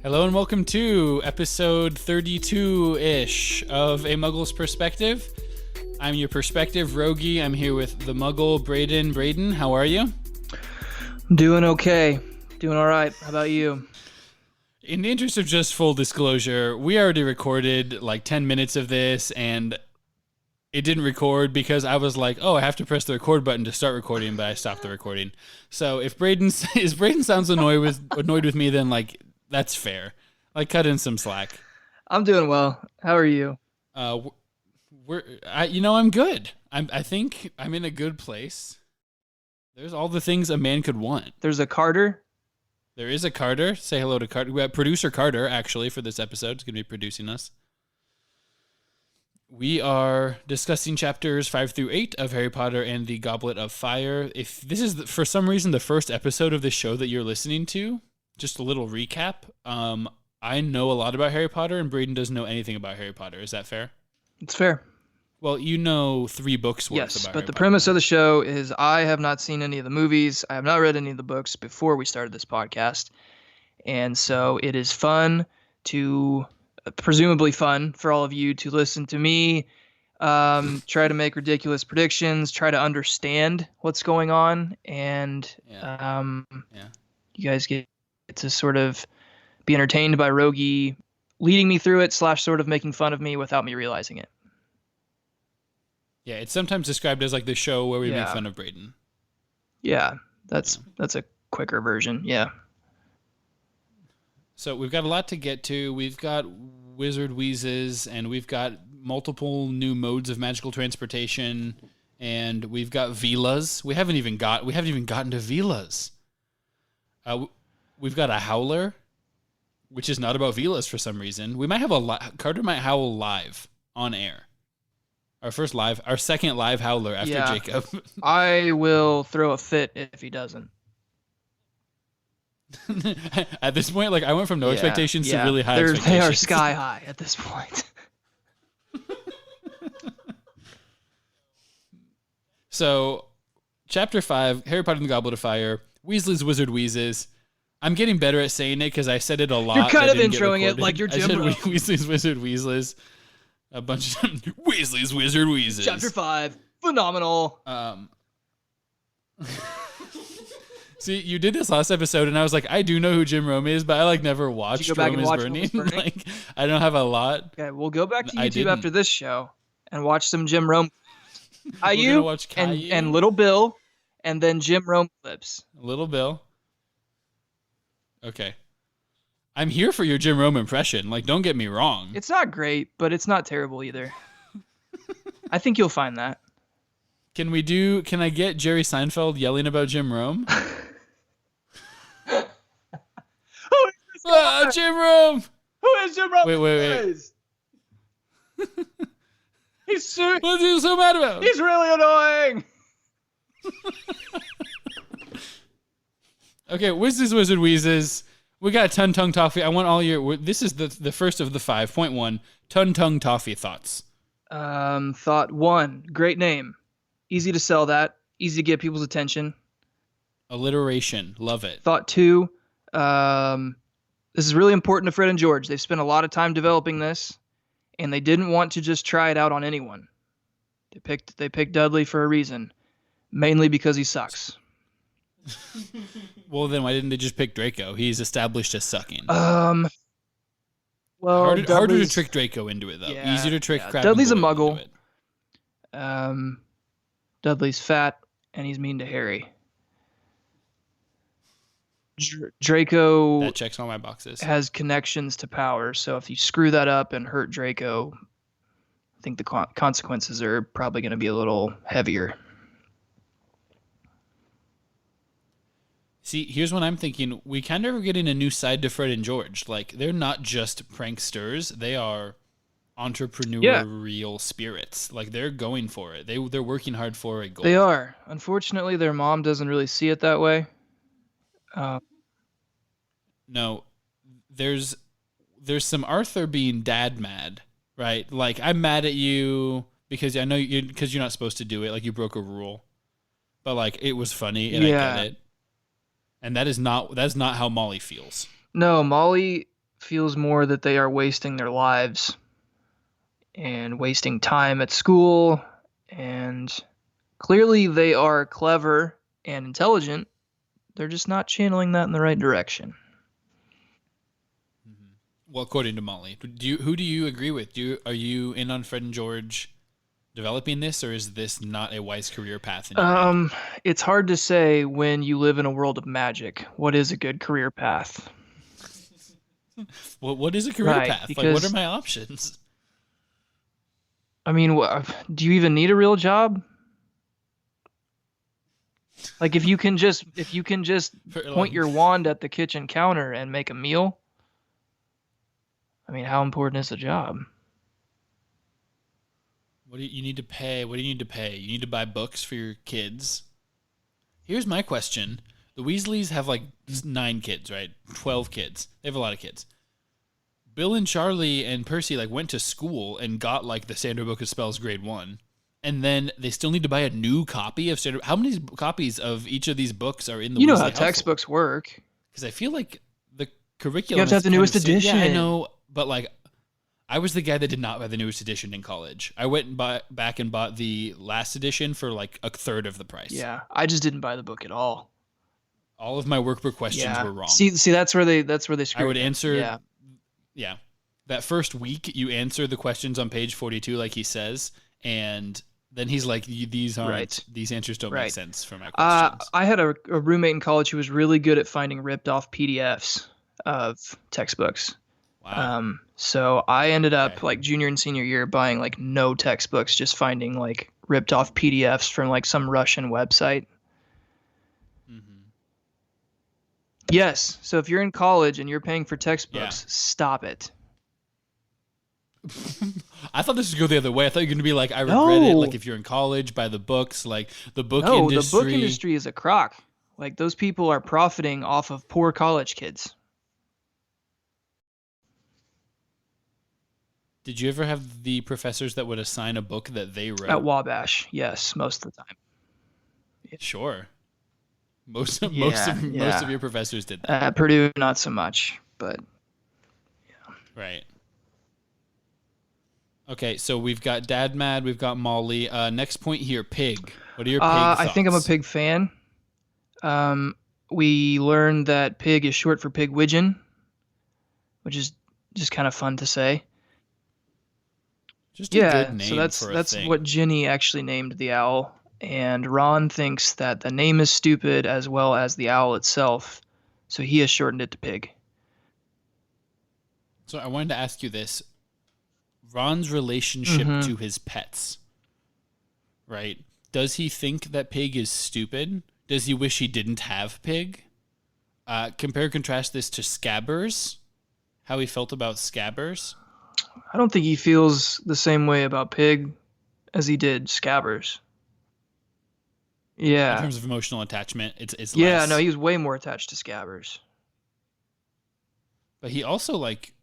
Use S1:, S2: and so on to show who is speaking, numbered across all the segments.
S1: Hello and welcome to episode 32-ish of A Muggle's Perspective. I'm your perspective, Rogge. I'm here with the Muggle, Braden. Braden, how are you?
S2: I'm doing okay. Doing all right. How about you?
S1: In the interest of just full disclosure, we already recorded like 10 minutes of this and it didn't record because I was like, oh, I have to press the record button to start recording, but I stopped the recording. So if Braden sounds annoyed with me, then like that's fair. Like cut in some slack.
S2: I'm doing well. How are you?
S1: I'm good. I think I'm in a good place. There's all the things a man could want.
S2: There's a Carter.
S1: There is a Carter. Say hello to Carter. We have producer Carter, actually, for this episode. He's going to be producing us. We are discussing chapters 5 through 8 of Harry Potter and the Goblet of Fire. If this is, for some reason, the first episode of this show that you're listening to, just a little recap. I know a lot about Harry Potter, and Braden doesn't know anything about Harry Potter. Is that fair?
S2: It's fair.
S1: Well, you know 3 books worth
S2: Yes,
S1: about
S2: but
S1: Harry
S2: the
S1: Potter.
S2: premise of the show is I have not seen any of the movies. I have not read any of the books before we started this podcast. And so it is fun to, presumably fun for all of you to listen to me, try to make ridiculous predictions, try to understand what's going on. And you guys get to sort of be entertained by Rogge leading me through it / sort of making fun of me without me realizing it.
S1: Yeah, it's sometimes described as like the show where we make fun of Braden.
S2: Yeah, that's a quicker version. Yeah.
S1: So we've got a lot to get to. We've got wizard wheezes, and we've got multiple new modes of magical transportation, and we've got Velas. We haven't even gotten to Velas. We've got a howler, which is not about Velas for some reason. We might have Carter might howl live on air. Our second live howler after Jacob.
S2: I will throw a fit if he doesn't.
S1: At this point, like I went from no expectations to really high expectations.
S2: They are sky high at this point.
S1: So, Chapter 5, Harry Potter and the Goblet of Fire, Weasley's Wizard Wheezes. I'm getting better at saying it because I said it a lot.
S2: You're kind of introing it like you're Jim Rowe.
S1: Weasley's Wizard Weasleys. A bunch of Weasley's Wizard Wheezes.
S2: Chapter 5, phenomenal.
S1: See, you did this last episode, and I was like, I do know who Jim Rome is, but I like never watched Rome is Burning. Like, I don't have a lot.
S2: Okay, we'll go back to YouTube after this show and watch some Jim Rome. Caillou and Little Bill, and then Jim Rome clips.
S1: Little Bill. Okay. I'm here for your Jim Rome impression. Like, don't get me wrong.
S2: It's not great, but it's not terrible either. I think you'll find that.
S1: Can I get Jerry Seinfeld yelling about Jim Rome? Jim Rome!
S2: Who is Jim Rome?
S1: Wait. What's he so mad about?
S2: He's really annoying!
S1: Okay, Wizard Wheezes. We got Ton Tongue Toffee. I want all your... This is the first of the 5. Point 1. Ton Tongue Toffee thoughts.
S2: Thought 1. Great name. Easy to sell that. Easy to get people's attention.
S1: Alliteration. Love it.
S2: Thought 2. This is really important to Fred and George. They've spent a lot of time developing this, and they didn't want to just try it out on anyone. They picked Dudley for a reason. Mainly because he sucks.
S1: Well, then why didn't they just pick Draco? He's established as sucking.
S2: Well,
S1: harder to trick Draco into it, though.
S2: Yeah,
S1: Easier to trick Crabbe.
S2: Dudley's a muggle. Dudley's fat, and he's mean to Harry. Draco
S1: that checks all my boxes.
S2: Has connections to power, so if you screw that up and hurt Draco, I think the consequences are probably going to be a little heavier.
S1: See, here's what I'm thinking. We kind of are getting a new side to Fred and George. Like, they're not just pranksters. They are entrepreneurial spirits. Like, they're going for it. They're working hard for a goal.
S2: They are. Unfortunately, their mom doesn't really see it that way.
S1: No, there's some Arthur being dad mad, right? Like, I'm mad at you because I know because you're not supposed to do it. Like, you broke a rule. But like, it was funny and I get it. And that's not how Molly feels.
S2: No, Molly feels more that they are wasting their lives and wasting time at school. And clearly, they are clever and intelligent. They're just not channeling that in the right direction.
S1: Well, according to Molly, who do you agree with? Are you in on Fred and George developing this, or is this not a wise career path in your mind?
S2: It's hard to say when you live in a world of magic. What is a good career path?
S1: Well, what is a career
S2: Right,
S1: path? Like, what are
S2: because
S1: my options?
S2: I mean, do you even need a real job? Like if you can just point
S1: Like,
S2: your wand at the kitchen counter and make a meal, I mean, how important is the job?
S1: what do you need to pay? What do you need to pay? You need to buy books for your kids. Here's my question: the Weasleys have like 9 kids, right? 12 kids. They have a lot of kids. Bill and Charlie and Percy like went to school and got like the Standard Book of Spells Grade 1. And then they still need to buy a new copy of Standard. How many copies of each of these books are in the
S2: You know
S1: Weasley
S2: how
S1: household?
S2: textbooks work.
S1: Because I feel like the
S2: You
S1: curriculum
S2: have to
S1: is
S2: have the
S1: kind
S2: newest
S1: of
S2: edition.
S1: Yeah, I know, but like I was the guy that did not buy the newest edition in college. I went and back and bought the last edition for like a third of the price.
S2: Yeah, I just didn't buy the book at all.
S1: All of my workbook questions
S2: Yeah.
S1: were wrong.
S2: See, that's where they
S1: I would
S2: screwed me.
S1: answer.
S2: Yeah.
S1: Yeah. That first week, you answer the questions on page 42, like he says, and then he's like, "These aren't.
S2: Right.
S1: These answers don't make
S2: Right.
S1: sense for my questions."
S2: I had a roommate in college who was really good at finding ripped off PDFs of textbooks.
S1: Wow.
S2: So I ended up
S1: Okay.
S2: like junior and senior year buying like no textbooks, just finding like ripped off PDFs from like some Russian website.
S1: Mm-hmm.
S2: Yes. So if you're in college and you're paying for textbooks,
S1: Yeah.
S2: stop it.
S1: I thought this would go the other way. I thought you were going to be like, I regret it.
S2: No.
S1: Like, if you're in college, buy the books. Like, the book
S2: No, the
S1: industry.
S2: book industry is a crock. Like those people are profiting off of poor college kids.
S1: Did you ever have the professors that would assign a book that they
S2: At
S1: wrote?
S2: Wabash, yes, most of the time.
S1: Sure. Most
S2: Yeah,
S1: of
S2: yeah.
S1: your professors did that.
S2: At Purdue, not so much, but
S1: Right. Okay, so we've got Dad Mad, we've got Molly. Next point here, Pig. What are your pig thoughts?
S2: I think I'm a pig fan. We learned that pig is short for pigwidgeon, which is just kind of fun to say.
S1: Just a
S2: Yeah,
S1: good name
S2: so that's
S1: for a
S2: that's
S1: thing.
S2: what Ginny actually named the owl, and Ron thinks that the name is stupid as well as the owl itself, so he has shortened it to pig.
S1: So I wanted to ask you this. Ron's relationship
S2: Mhm.
S1: to his pets, right? Does he think that Pig is stupid? Does he wish he didn't have Pig? Compare and contrast this to Scabbers. How he felt about Scabbers.
S2: I don't think he feels the same way about pig as he did Scabbers.
S1: In
S2: Yeah.
S1: terms of emotional attachment, it's
S2: Yeah,
S1: less.
S2: no, he was way more attached to Scabbers.
S1: But he also like,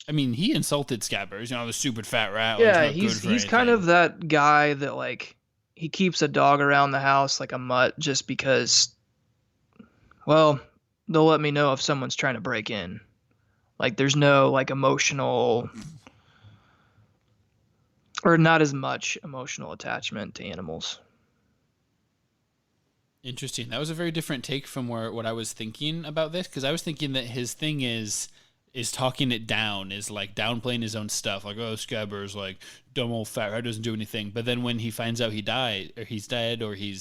S1: I mean, he insulted Scabbers. You know, the stupid fat rat. Like,
S2: Yeah,
S1: not good for
S2: he's kind
S1: anything.
S2: of that guy that like he keeps a dog around the house like a mutt just because well, they'll let me know if someone's trying to break in. Like there's no like emotional or not as much emotional attachment to animals.
S1: Interesting. That was a very different take from what I was thinking about this, because I was thinking that his thing is talking it down, is like downplaying his own stuff, like, oh, Scabbers, like dumb old fat rat doesn't do anything. But then when he finds out he died, or he's dead, or he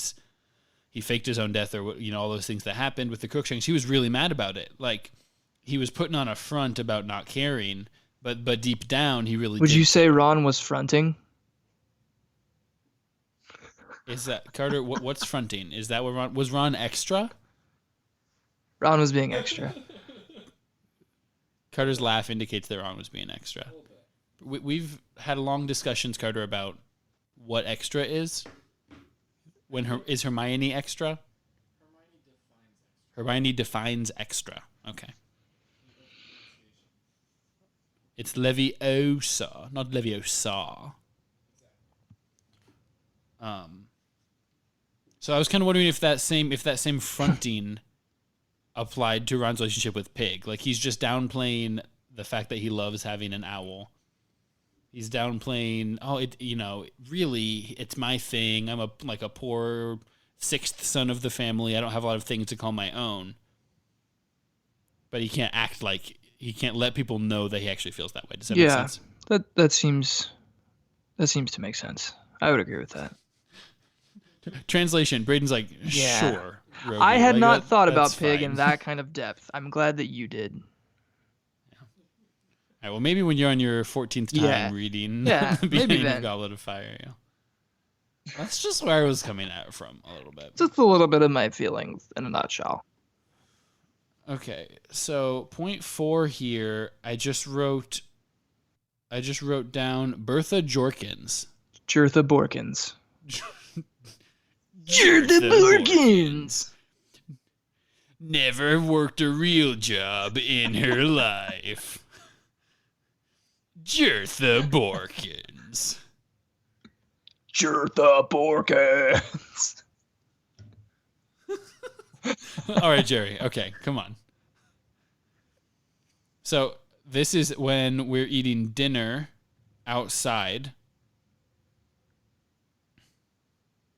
S1: faked his own death, or you know, all those things that happened with the Crookshanks, he was really mad about it. Like he was putting on a front about not caring, but deep down he really
S2: Would
S1: did.
S2: you say Ron was fronting?
S1: Is that Carter? What's fronting? Is that what Ron extra?
S2: Ron was being extra.
S1: Carter's laugh indicates that Ron was being extra. We've had long discussions, Carter, about what extra is. Is Hermione extra? Hermione defines extra. Okay. It's Leviosa, not Leviosa. So I was kind of wondering if that same fronting applied to Ron's relationship with Pig. Like he's just downplaying the fact that he loves having an owl. He's downplaying, really, it's my thing. I'm a poor sixth son of the family. I don't have a lot of things to call my own. But he can't act like, he can't let people know that he actually feels that way. Does that make sense?
S2: That seems to make sense. I would agree with that.
S1: Translation, Braden's like, sure. Rogge.
S2: I had not thought about Pig
S1: fine.
S2: in that kind of depth. I'm glad that you did.
S1: All right, well, maybe when you're on your 14th time reading the beginning of Goblet of Fire. Yeah. That's just where I was coming at it from a little bit.
S2: Just a little bit of my feelings in a nutshell.
S1: Okay, so point 4 here, I just wrote down Bertha Jorkins.
S2: Jertha Borkins. Jertha Borkins!
S1: Never worked a real job in her life. Jertha Borkins.
S2: Jertha Borkins!
S1: All right, Jerry. Okay, come on. So this is when we're eating dinner outside,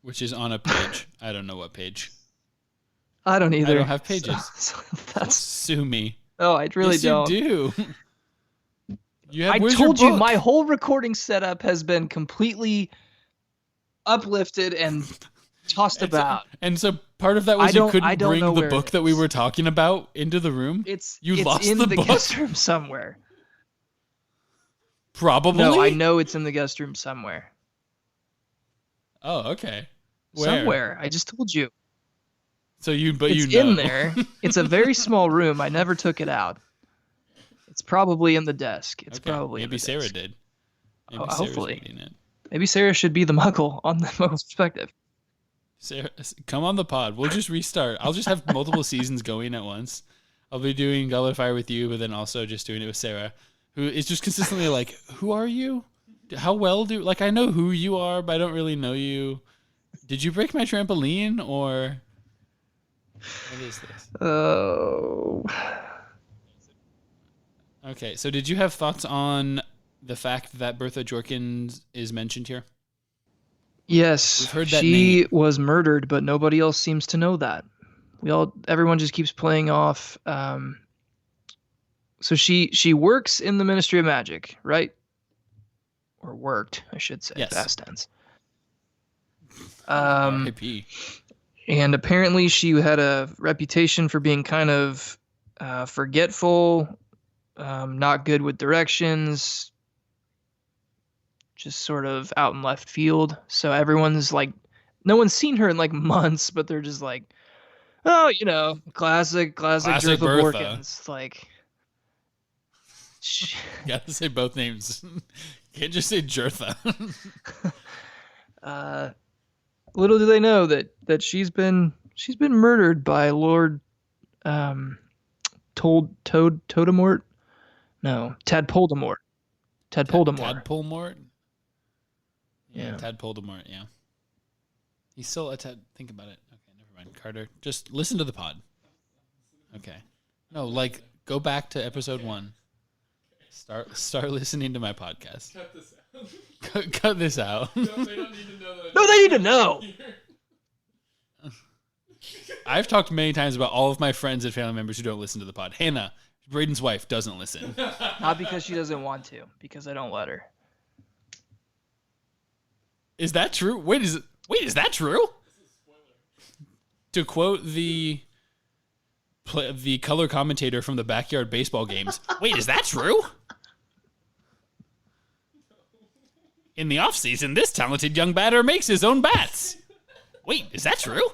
S1: which is on a page. I don't know what page.
S2: I don't either.
S1: I don't have pages.
S2: That's...
S1: Sue me.
S2: Oh, I really don't.
S1: You do.
S2: I told you my whole recording setup has been completely uplifted and tossed about.
S1: And so part of that was you couldn't bring the book that we were talking about into the room?
S2: It's
S1: lost
S2: in
S1: the
S2: the
S1: book?
S2: guest room somewhere.
S1: Probably?
S2: No, I know it's in the guest room somewhere.
S1: Oh, okay. Where?
S2: Somewhere. I just told you.
S1: So
S2: it's in there. It's a very small room. I never took it out. It's probably in the desk. It's probably
S1: maybe
S2: in the
S1: Sarah
S2: desk.
S1: did. Maybe
S2: Hopefully.
S1: Sarah's reading it.
S2: Maybe Sarah should be the muggle on the muggle's perspective.
S1: Sarah, come on the pod. We'll just restart. I'll just have multiple seasons going at once. I'll be doing Goblet of Fire with you, but then also just doing it with Sarah, who is just consistently like, who are you? How well do... Like, I know who you are, but I don't really know you. Did you break my trampoline, or... What is this?
S2: Oh.
S1: Okay, so did you have thoughts on the fact that Bertha Jorkins is mentioned here?
S2: Yes,
S1: We've heard that
S2: she
S1: name.
S2: was murdered, but nobody else seems to know that. Everyone just keeps playing off. So she works in the Ministry of Magic, right? Or worked, I should say,
S1: yes.
S2: past tense.
S1: R.I.P.
S2: And apparently she had a reputation for being kind of forgetful, not good with directions, just sort of out in left field. So everyone's like, no one's seen her in like months, but they're just like, oh, classic Jertha Borkins. Like,
S1: you gotta say both names. Can't just say Jertha.
S2: Little do they know that she's been murdered by Lord Todemort. No, Tadpoldemort.
S1: Tadpoldemort? Yeah, Tadpoldemort, yeah. He's still a Tad. Think about it. Okay, never mind. Carter, just listen to the pod. Okay. No, go back to episode 1. Start listening to my podcast.
S3: Cut this out.
S1: Cut this out.
S3: No, they don't need to know that.
S2: No, they need to know.
S1: I've talked many times about all of my friends and family members who don't listen to the pod. Hannah, Braden's wife, doesn't listen.
S2: Not because she doesn't want to, because I don't let her.
S1: Is that true? Wait, is that true? To quote the color commentator from the backyard baseball games, wait, is that true? In the offseason, this talented young batter makes his own bats. Wait, is that true?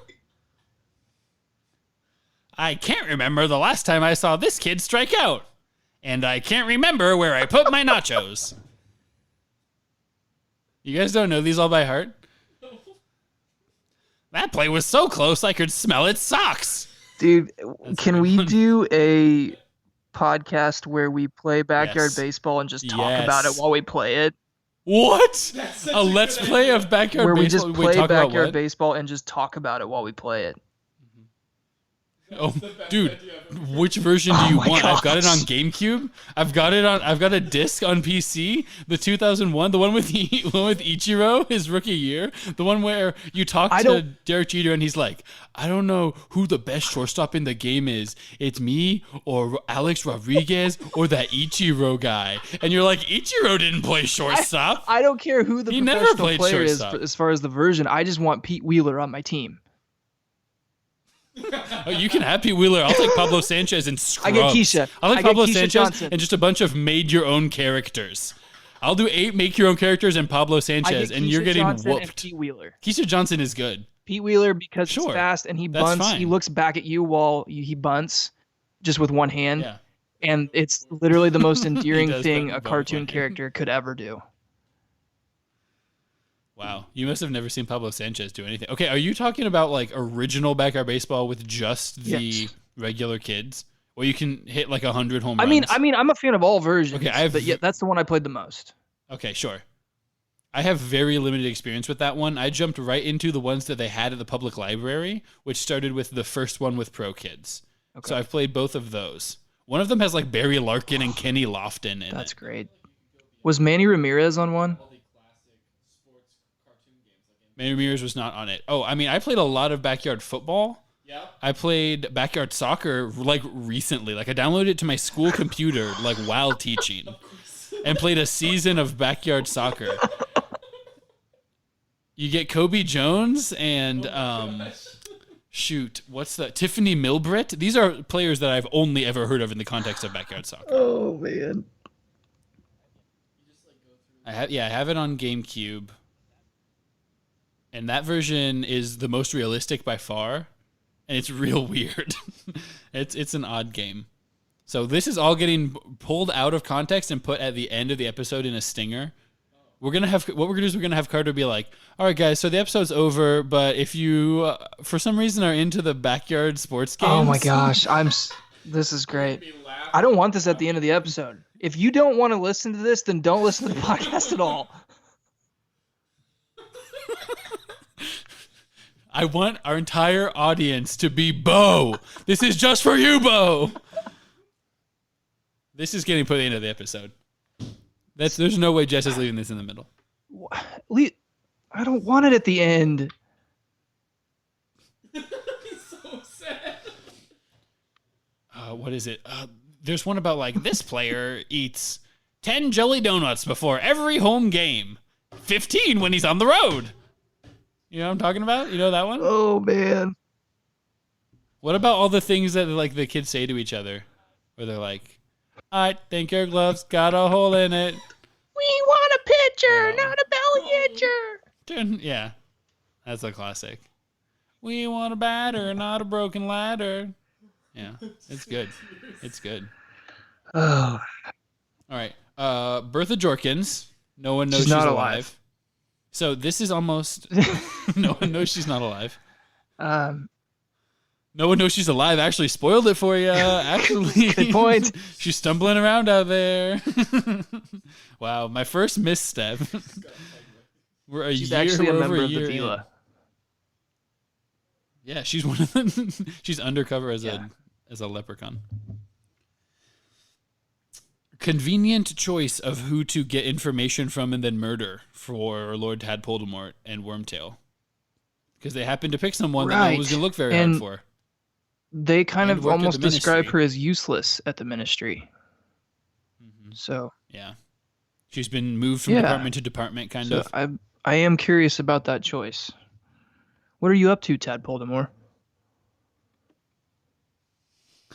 S1: I can't remember the last time I saw this kid strike out. And I can't remember where I put my nachos. You guys don't know these all by heart? That play was so close I could smell its socks.
S2: Dude, can we do a podcast where we play backyard baseball and just talk about it while we play it?
S1: What? A let's play of backyard baseball?
S2: Where we just play backyard baseball and just talk about it while we play it.
S1: Oh, dude, which version do you
S2: my
S1: want? I've got it on
S2: gosh.
S1: GameCube. I've got a disc on PC. The 2001, the one with Ichiro, his rookie year, the one where you talk to Derek Jeter and he's like, I don't know who the best shortstop in the game is. It's me or Alex Rodriguez or that Ichiro guy. And you're like, Ichiro didn't play shortstop.
S2: I don't care who the
S1: He never
S2: professional
S1: played
S2: player is
S1: shortstop.
S2: as far as the version. I just want Pete Wheeler on my team.
S1: Oh, you can have Pete Wheeler. I'll take Pablo Sanchez and Scrubs.
S2: I get Keisha.
S1: I'll take
S2: I get
S1: Pablo
S2: Keisha
S1: Sanchez
S2: Johnson.
S1: and just a bunch of made-your-own characters. I'll do 8 make-your-own characters and Pablo
S2: I
S1: Sanchez,
S2: get
S1: and
S2: Keisha
S1: you're getting
S2: Johnson and
S1: whooped.
S2: Pete Wheeler.
S1: Keisha Johnson is good.
S2: Pete Wheeler because
S1: Sure.
S2: he's fast and he
S1: That's
S2: bunts.
S1: fine.
S2: He looks back at you while he bunts, just with one hand.
S1: Yeah.
S2: And it's literally the most endearing
S1: does
S2: thing
S1: bunt
S2: a
S1: with one
S2: cartoon
S1: hand.
S2: character could ever do.
S1: Wow. You must have never seen Pablo Sanchez do anything. Okay, are you talking about like original backyard baseball with just the
S2: Yes.
S1: regular kids? Where you can hit like 100 home runs?
S2: I mean, I'm a fan of all versions.
S1: Okay,
S2: but yeah, that's the one I played the most.
S1: Okay, sure. I have very limited experience with that one. I jumped right into the ones that they had at the public library, which started with the first one with Pro Kids.
S2: Okay.
S1: So I've played both of those. One of them has like Barry Larkin and Kenny Lofton in
S2: That's
S1: it.
S2: great. Was Manny Ramirez on one?
S1: Manny Ramirez was not on it. Oh, I mean, I played a lot of backyard football. Yeah. I played backyard soccer like recently. Like I downloaded it to my school computer like while teaching and played a season of backyard soccer. You get Kobe Jones and shoot, what's that? Tiffany Milbrett. These are players that I've only ever heard of in the context of backyard soccer.
S2: Oh man.
S1: I have it on GameCube. And that version is the most realistic by far, and it's real weird. It's an odd game. So this is all getting pulled out of context and put at the end of the episode in a stinger. We're gonna have Carter be like, "All right, guys, so the episode's over, but if you for some reason are into the backyard sports games,
S2: Oh my gosh, this is great. I don't want this at the end of the episode. If you don't want to listen to this, then don't listen to the podcast at all.
S1: I want our entire audience to be Bo. This is just for you, Bo." This is getting put at the end of the episode. There's no way Jess is leaving this in the middle.
S2: I don't want it at the end.
S1: So sad. What is it? There's one about like this player eats 10 jelly donuts before every home game, 15 when he's on the road. You know what I'm talking about? You know that one?
S2: Oh man.
S1: What about all the things that like the kids say to each other, where they're like, "I think your glove's got a hole in it."
S2: We want a pitcher, not a belly itcher.
S1: Yeah, that's a classic. We want a batter, not a broken ladder. Yeah, it's good. It's good.
S2: Oh,
S1: All right. Bertha Jorkins. No one knows
S2: She's
S1: she's
S2: not
S1: alive.
S2: alive.
S1: So this is almost no one knows she's not alive. No one knows she's alive. Actually, spoiled it for you. Actually,
S2: Good point.
S1: She's stumbling around out there. Wow, my first misstep. We're
S2: she's actually a
S1: we're
S2: member
S1: over
S2: of the
S1: year in.
S2: Vila.
S1: Yeah, she's one of them. She's undercover as
S2: Yeah.
S1: a leprechaun. Convenient choice of who to get information from and then murder for Lord Tadpoldemort and Wormtail. Because they happened to pick someone that no one was going to look very hard
S2: And
S1: for.
S2: They kind
S1: And
S2: of
S1: work at the
S2: almost describe
S1: ministry.
S2: her as useless at the ministry. So,
S1: Yeah. She's been moved from
S2: Yeah.
S1: department to department, kind
S2: so
S1: of.
S2: I am curious about that choice. What are you up to, Tadpoldemort?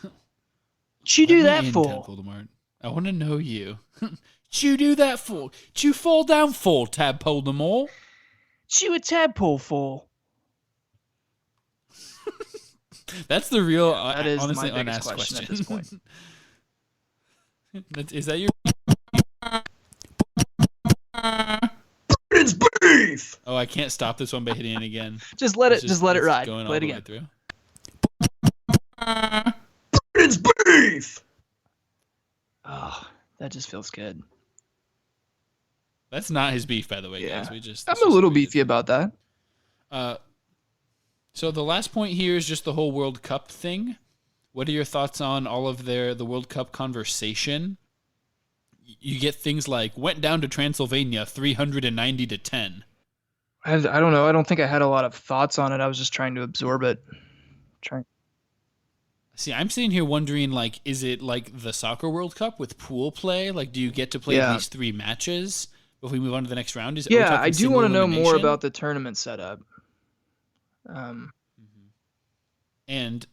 S2: What'd you do
S1: Let
S2: that
S1: me in,
S2: for?
S1: Tadpoldemort. I want to know you. What'd you do that for? What'd you fall down for, Tadpoldemort?
S2: What'd you a tadpole for?
S1: That's the real,
S2: That is
S1: honestly,
S2: my biggest
S1: unasked
S2: question
S1: question.
S2: at this point.
S1: Is that your...
S2: It's beef.
S1: Oh, I can't stop this one by hitting it again.
S2: Just let
S1: It's
S2: it
S1: it's
S2: ride.
S1: going
S2: Play
S1: all
S2: it
S1: the way
S2: again.
S1: through.
S2: It's beef. Oh, that just feels good.
S1: That's not his beef, by the way,
S2: Yeah.
S1: guys. I'm
S2: I'm a little beefy about that.
S1: So the last point here is just the whole World Cup thing. What are your thoughts on all of the World Cup conversation? You get things like went down to Transylvania 390-10.
S2: I don't know. I don't think I had a lot of thoughts on it. I was just trying to absorb it. Trying.
S1: See, I'm sitting here wondering, like, is it like the Soccer World Cup with pool play? Like, do you get to play at least 3 matches before we move on to the next round?
S2: Yeah, I do want to know more about the tournament setup.
S1: And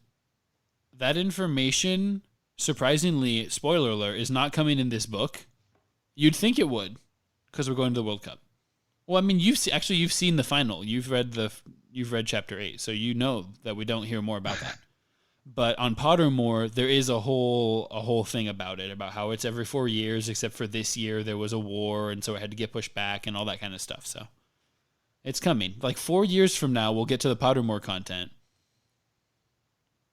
S1: that information, surprisingly, spoiler alert, is not coming in this book. You'd think it would, because we're going to the World Cup. Well, I mean, you've seen the final. You've read chapter 8, so you know that we don't hear more about that. But on Pottermore, there is a whole thing about it, about how it's every 4 years, except for this year there was a war, and so it had to get pushed back and all that kind of stuff. So it's coming. Like 4 years from now, we'll get to the Pottermore content.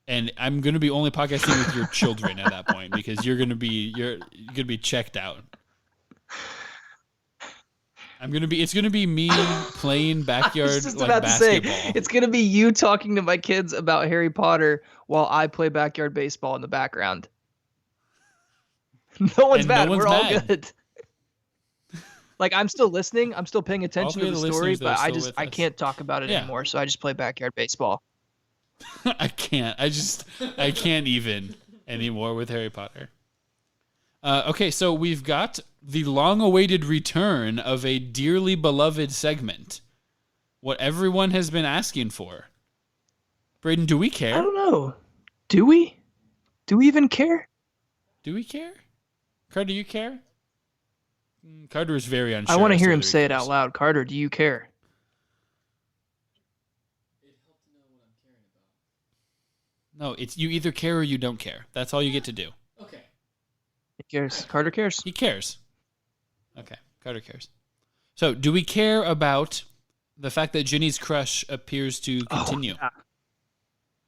S1: And I'm going to be only podcasting with your children at that point, because you're going to be checked out. It's going to be me playing backyard basketball.
S2: It's going to be you talking to my kids about Harry Potter while I play backyard baseball in the background. No one's mad. We're all good. Like, I'm still listening. I'm still paying attention to the story, but I can't talk about it anymore. So I just play backyard baseball.
S1: I can't even anymore with Harry Potter. Okay, so we've got the long-awaited return of a dearly beloved segment. What everyone has been asking for. Braden, do we care?
S2: I don't know. Do we? Do we even care?
S1: Do we care? Carter, do you care? Carter is very unsure.
S2: I want to hear him say it out loud. Carter, do you care?
S1: No, it's you either care or you don't care. That's all you get to do. Okay.
S2: He cares. Carter cares.
S1: He cares. Okay, Carter cares. So, do we care about the fact that Ginny's crush appears to continue?
S2: Yeah.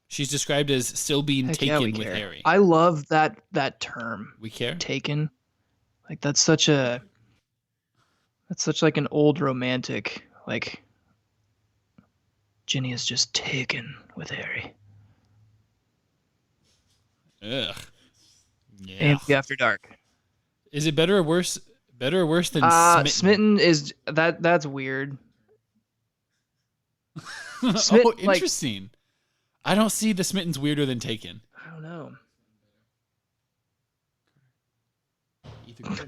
S1: She's described as still being taken with Harry.
S2: I love that term.
S1: We care?
S2: Taken. Like, that's such like an old romantic, like, Ginny is just taken with Harry.
S1: Ugh. Yeah.
S2: And After Dark.
S1: Is it better or worse? Better or worse than Smitten?
S2: Smitten is that's weird.
S1: Oh, interesting. Like, I don't see the Smitten's weirder than Taken.
S2: I don't know.
S1: You can just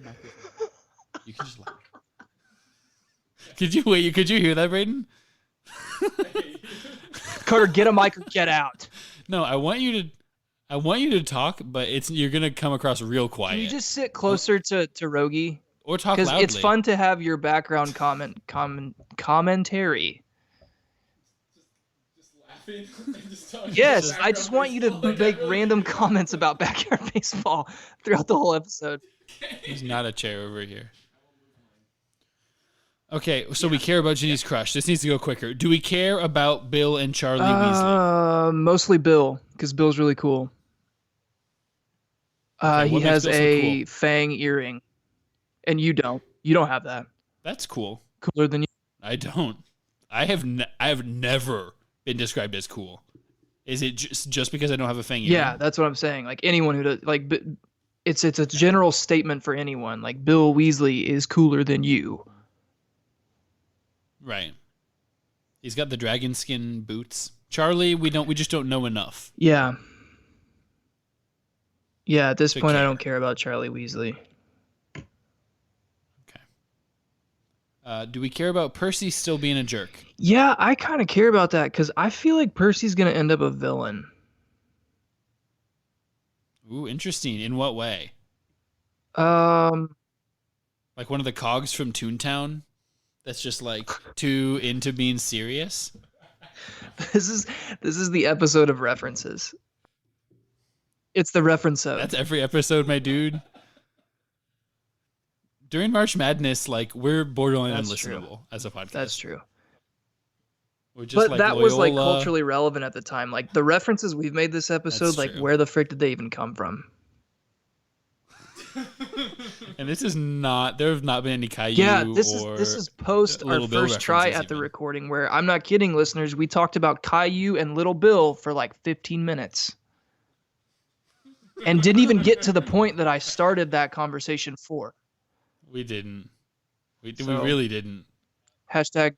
S1: laugh. Could you hear that, Braden?
S2: Carter, get a mic or get out.
S1: No, I want you to talk, but you're gonna come across real quiet.
S2: Can you just sit closer to Rogge?
S1: Or talk loudly.
S2: Because it's fun to have your background commentary.
S1: Just laughing and just talking.
S2: Yes, I just want you to make random comments about backyard baseball throughout the whole episode.
S1: There's not a chair over here. Okay, so we care about Ginny's crush. This needs to go quicker. Do we care about Bill and Charlie Weasley?
S2: Mostly Bill, because Bill's really cool. He has a fang earring, and you don't. You don't have that.
S1: That's cool.
S2: Cooler than you.
S1: I don't. I have never been described as cool. Is it just because I don't have a fang earring?
S2: Yeah, that's what I'm saying. Like, anyone who does, like, it's a general statement for anyone. Like, Bill Weasley is cooler than you.
S1: Right. He's got the dragon skin boots. Charlie, we just don't know enough.
S2: Yeah. Yeah, at this point I don't care about Charlie Weasley.
S1: Okay. Do we care about Percy still being a jerk?
S2: Yeah, I kind of care about that because I feel like Percy's going to end up a villain.
S1: Ooh, interesting. In what way?
S2: Like
S1: one of the cogs from Toontown? That's just like too into being serious.
S2: This is the episode of references. It's the Referensode.
S1: That's every episode, my dude. During March Madness, like we're borderline unlistenable as a podcast.
S2: That's true.
S1: But
S2: like that was like culturally relevant at the time. Like the references we've made this episode, like where the frick did they even come from?
S1: And this is not. There have not been any Caillou.
S2: Yeah, this is post our first try at the recording. Where I'm not kidding, listeners. We talked about Caillou and Little Bill for like 15 minutes. and didn't even get to the point that I started that conversation for.
S1: We didn't. We
S2: So-
S1: really didn't.
S2: Hashtag,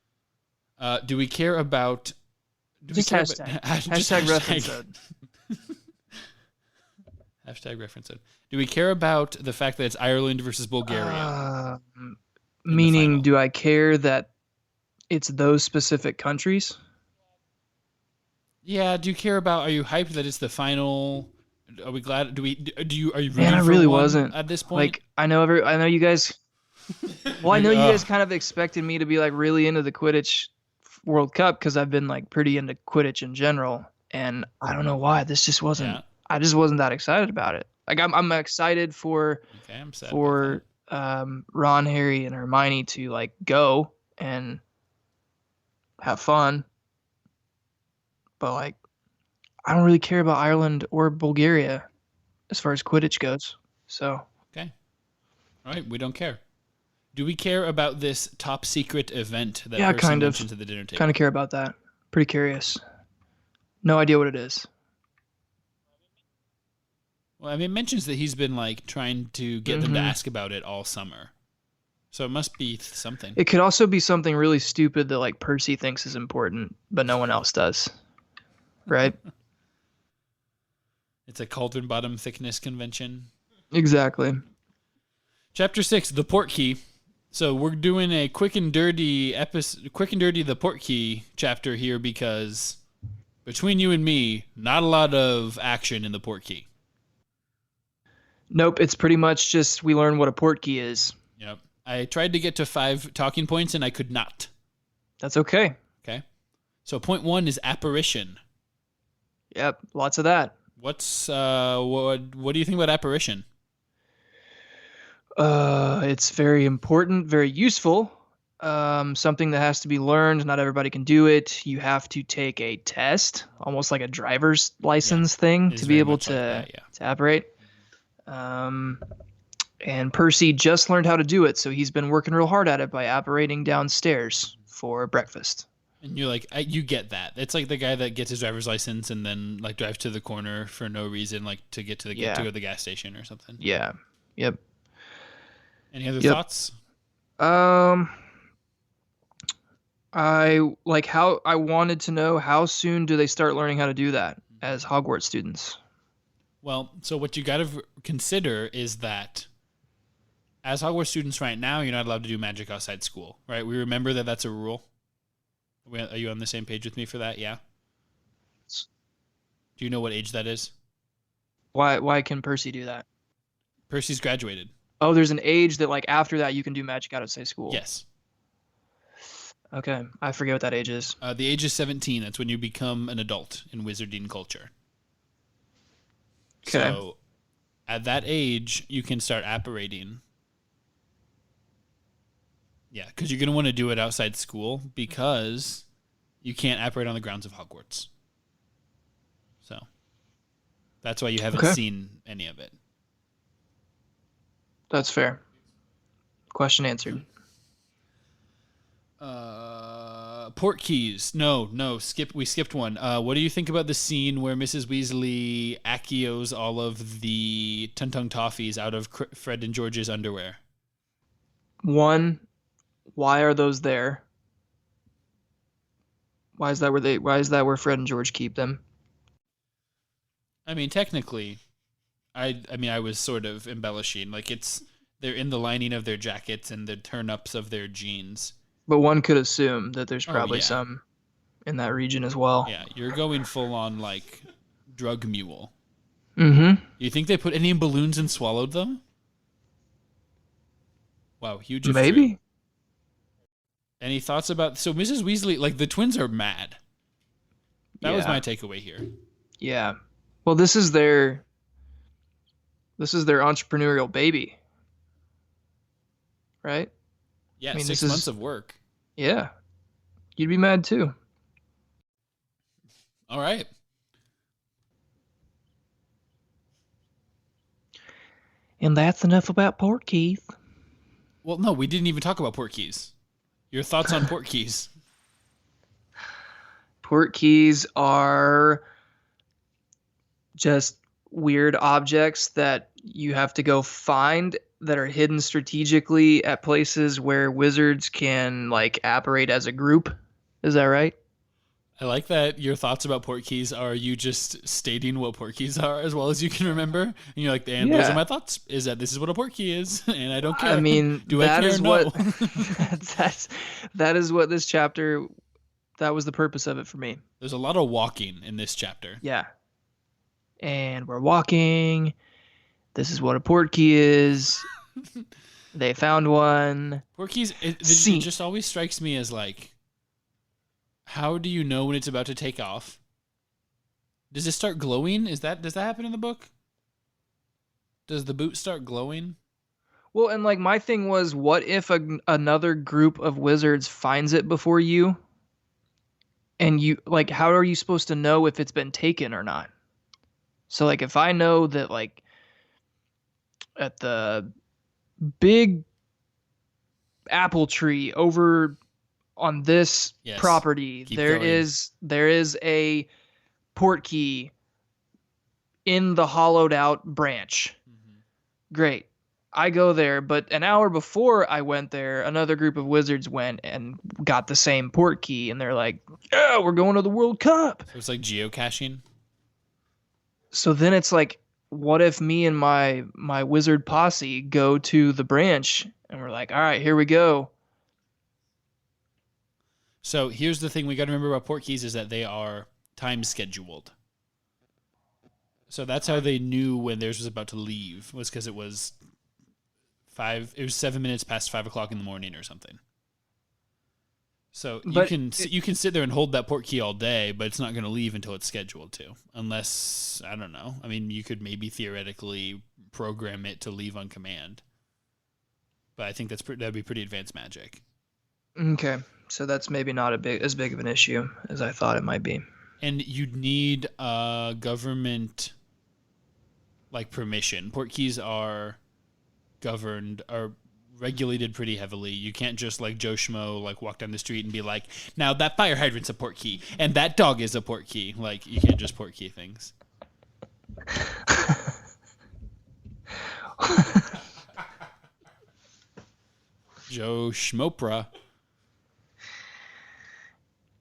S1: Do we care about? Do
S2: just
S1: we care
S2: hashtag.
S1: About,
S2: Hashtag Referensode.
S1: Hashtag Referensode. Do we care about the fact that it's Ireland versus Bulgaria?
S2: Meaning,
S1: final.
S2: do I care that it's those specific countries?
S1: Yeah. Do you care about? Are you hyped that it's the final? Are we glad? Are you rooting
S2: Man, I
S1: for
S2: really
S1: one
S2: wasn't
S1: at this point?
S2: Like, I know you guys. Well, I know you
S1: Ugh.
S2: guys kind of expected me to be like really into the Quidditch World Cup because I've been like pretty into Quidditch in general, and I don't know why this just wasn't.
S1: Yeah.
S2: I just wasn't that excited about it. Like, I'm excited for
S1: Okay, I'm sad.
S2: Ron, Harry, and Hermione to like go and have fun, but like I don't really care about Ireland or Bulgaria as far as Quidditch goes. So
S1: Okay. All right, we don't care. Do we care about this top secret event that
S2: Yeah,
S1: Percy
S2: kind of.
S1: mentions at the dinner table?
S2: kind of care about that. Pretty curious. No idea what it is.
S1: Well, I mean, it mentions that he's been like trying to get them to
S2: Mhm.
S1: ask about it all summer, so it must be something.
S2: It could also be something really stupid that like Percy thinks is important, but no one else does. Right?
S1: It's a cauldron bottom thickness convention.
S2: Exactly.
S1: Chapter 6, the port key. So we're doing a quick and dirty episode, quick and dirty the port key chapter here because between you and me, not a lot of action in the port key.
S2: Nope, it's pretty much just we learn what a port key is.
S1: Yep. I tried to get to 5 talking points and I could not.
S2: That's okay.
S1: Okay. So point 1 is apparition.
S2: Yep, lots of that.
S1: What's what do you think about apparition?
S2: It's very important, very useful. Something that has to be learned. Not everybody can do it. You have to take a test, almost like a driver's license thing,
S1: It is
S2: to be
S1: very
S2: able
S1: much like that, yeah.
S2: to operate. And Percy just learned how to do it, so he's been working real hard at it by apparating downstairs for breakfast.
S1: And you're like, you get that. It's like the guy that gets his driver's license and then like drives to the corner for no reason, like to get to the
S2: Yeah.
S1: to go to the gas station or something.
S2: Yeah. Yep.
S1: Any other
S2: Yep.
S1: thoughts?
S2: I like how I wanted to know how soon do they start learning how to do that as Hogwarts students?
S1: Well, so what you got to consider is that as Hogwarts students right now, you're not allowed to do magic outside school, right? We remember that that's a rule. Are you on the same page with me for that? Yeah. Do you know what age that is?
S2: Why can Percy do that?
S1: Percy's graduated.
S2: Oh, there's an age that like after that you can do magic outside school.
S1: Yes.
S2: Okay, I forget what that age is.
S1: The age is 17. That's when you become an adult in wizarding culture.
S2: Okay.
S1: So at that age, you can start apparating. Yeah, because you're going to want to do it outside school because you can't apparate on the grounds of Hogwarts. So that's why you haven't
S2: Okay.
S1: seen any of it.
S2: That's fair. Question answered.
S1: Port keys. No, we skipped one. What do you think about the scene where Mrs. Weasley accios all of the Tung Toffees out of Fred and George's underwear?
S2: One, why are those there? Why is that where Fred and George keep them?
S1: I mean, technically, I was sort of embellishing. Like they're in the lining of their jackets and the turn-ups of their jeans.
S2: But one could assume that there's probably
S1: yeah.
S2: some in that region as well.
S1: Yeah, you're going full on like drug mule.
S2: Mm-hmm.
S1: You think they put any in balloons and swallowed them? Wow, huge if
S2: Maybe.
S1: true. Any thoughts about so Mrs. Weasley? Like the twins are mad. That was
S2: Yeah.
S1: my takeaway here.
S2: Yeah. Well, this is their entrepreneurial baby. Right?
S1: Yeah,
S2: I mean,
S1: 6
S2: this is-
S1: months of work.
S2: Yeah. You'd be mad too.
S1: All right.
S2: And that's enough about Port Keith.
S1: Well, no, we didn't even talk about port keys. Your thoughts on port keys?
S2: Port keys are just weird objects that you have to go find that are hidden strategically at places where wizards can like operate as a group. Is that right?
S1: I like that your thoughts about port keys are you just stating what port keys are as well as you can remember. And you're like, and those are my thoughts, is that this is what a port key is, and I don't care.
S2: I mean,
S1: do I care? No.
S2: That is what this chapter, that was the purpose of it for me.
S1: There's a lot of walking in this chapter.
S2: Yeah. And we're walking. This is what a port key is. They found one.
S1: Port keys, it just always strikes me as like, how do you know when it's about to take off? Does it start glowing? Does that happen in the book? Does the boot start glowing?
S2: Well, and like my thing was, what if another group of wizards finds it before you? And you like, how are you supposed to know if it's been taken or not? So like, if I know that like at the big apple tree over on this property, there is a port key in the hollowed out branch. Mm-hmm. Great. I go there, but an hour before I went there, another group of wizards went and got the same port key, and they're like, yeah, we're going to the World Cup.
S1: So it's like geocaching?
S2: So then it's like, what if me and my wizard posse go to the branch, and we're like, all right, here we go.
S1: So here's the thing we got to remember about port keys is that they are time scheduled. So that's how they knew when theirs was about to leave, was because it was 7 minutes past 5 o'clock in the morning or something. So you can sit there and hold that port key all day, but it's not going to leave until it's scheduled to, unless, I don't know. I mean, you could maybe theoretically program it to leave on command, but I think that'd be pretty advanced magic.
S2: Okay. So that's maybe not as big of an issue as I thought it might be.
S1: And you'd need government like permission. Port keys are regulated pretty heavily. You can't just like Joe Schmo like walk down the street and be like, now that fire hydrant's a port key and that dog is a port key. Like you can't just port key things. Joe Schmopra.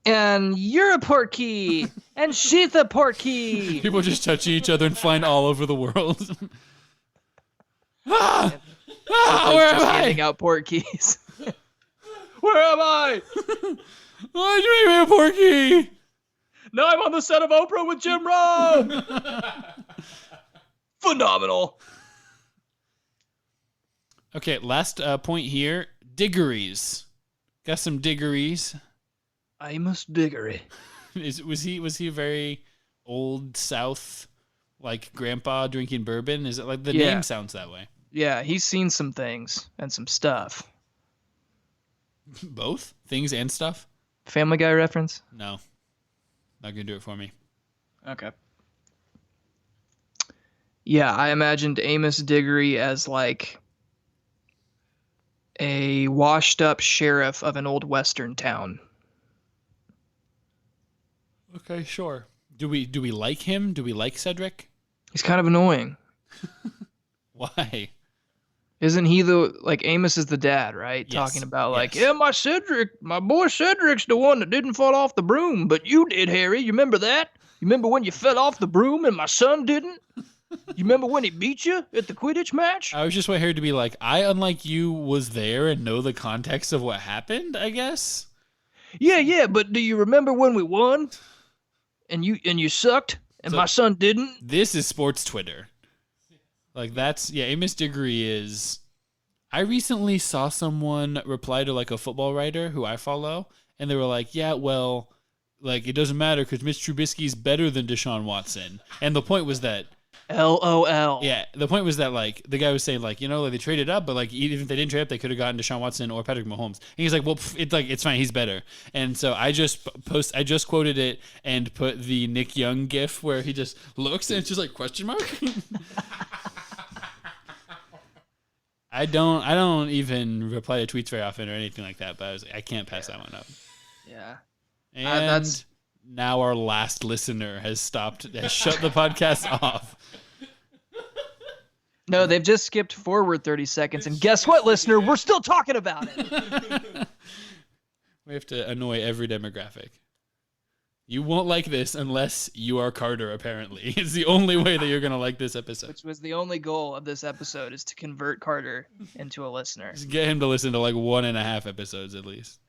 S2: And you're a port key, and she's a port key.
S1: People just touching each other and flying all over the world. Where am I?
S2: Handing out port keys. Where am I?
S1: Why'd you make me a port key?
S2: Now I'm on the set of Oprah with Jim Rome. Phenomenal.
S1: Okay, last point here. Diggories. Got some diggories.
S2: Amos Diggory.
S1: Was he very old South, like grandpa drinking bourbon? Is it like the name sounds that way?
S2: Yeah, he's seen some things and some stuff.
S1: Both things and stuff.
S2: Family Guy reference?
S1: No, not gonna do it for me.
S2: Okay. Yeah, I imagined Amos Diggory as like a washed-up sheriff of an old western town.
S1: Okay, sure. Do we like him? Do we like Cedric?
S2: He's kind of annoying.
S1: Why?
S2: Isn't he Amos is the dad, right? Yes. Talking about like, yeah, my boy Cedric's the one that didn't fall off the broom, but you did, Harry. You remember that? You remember when you fell off the broom and my son didn't? You remember when he beat you at the Quidditch match?
S1: I was just waiting to be like, I, unlike you, was there and know the context of what happened, I guess.
S2: Yeah, but do you remember when we won? And you sucked, and my son didn't?
S1: This is sports Twitter. Like Amos Diggory is... I recently saw someone reply to like a football writer who I follow, and they were like, yeah, well, like it doesn't matter because Mitch Trubisky's better than Deshaun Watson. And the point was that...
S2: LOL.
S1: Yeah, the point was that like the guy was saying like, like they traded up, but like even if they didn't trade up, they could have gotten Deshaun Watson or Patrick Mahomes. And he's like, well, it's fine, he's better. And so I just quoted it and put the Nick Young gif where he just looks and it's just like question mark. I don't even reply to tweets very often or anything like that, but I was like, I can't pass that one up.
S2: Yeah.
S1: And now our last listener has shut the podcast off.
S2: No, they've just skipped forward 30 seconds, and guess what, listener? We're still talking about it.
S1: We have to annoy every demographic. You won't like this unless you are Carter, apparently. It's the only way that you're going to like this episode.
S2: Which was the only goal of this episode, is to convert Carter into a listener.
S1: Just get him to listen to like 1.5 episodes at least.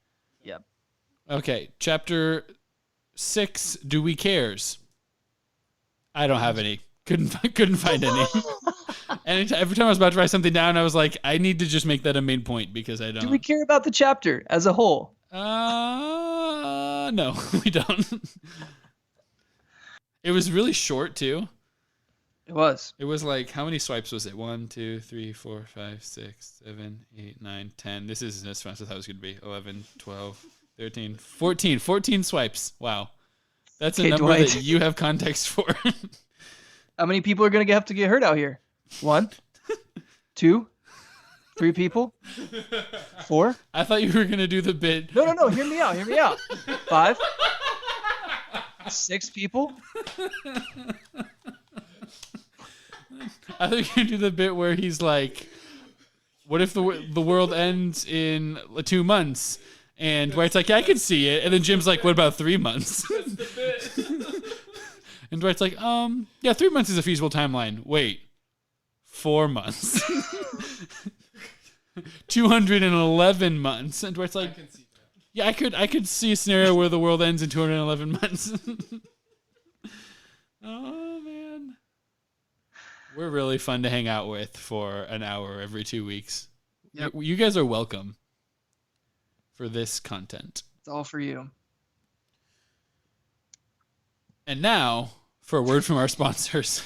S2: Yep.
S1: Okay, chapter 6, Do We Cares? I don't have any. Couldn't find any. Every time I was about to write something down, I was like, I need to just make that a main point because I don't.
S2: Do we care about the chapter as a whole?
S1: No, we don't. It was really short too.
S2: It was.
S1: It was like, how many swipes was it? 1, 2, 3, 4, 5, 6, 7, 8, 9, 10. This isn't as fast as I thought it was going to be. 11, 12, 13, 14. 14 swipes. Wow. That's a number
S2: Dwight.
S1: that you have context for.
S2: How many people are going to have to get hurt out here? 1, 2, 3 people? 4?
S1: I thought you were going to do the bit.
S2: No. Hear me out. 5? 6 people?
S1: I think you do the bit where he's like, what if the world ends in 2 months? And Dwight's like, yeah, I can see it. And then Jim's like, what about 3 months? And Dwight's like, yeah, 3 months is a feasible timeline. Wait, 4 months. 211 months. And Dwight's like, yeah, I could see a scenario where the world ends in 211 months. Oh, man. We're really fun to hang out with for an hour every 2 weeks.
S2: Yep.
S1: You guys are welcome for this content.
S2: It's all for you.
S1: And now, for a word from our sponsors.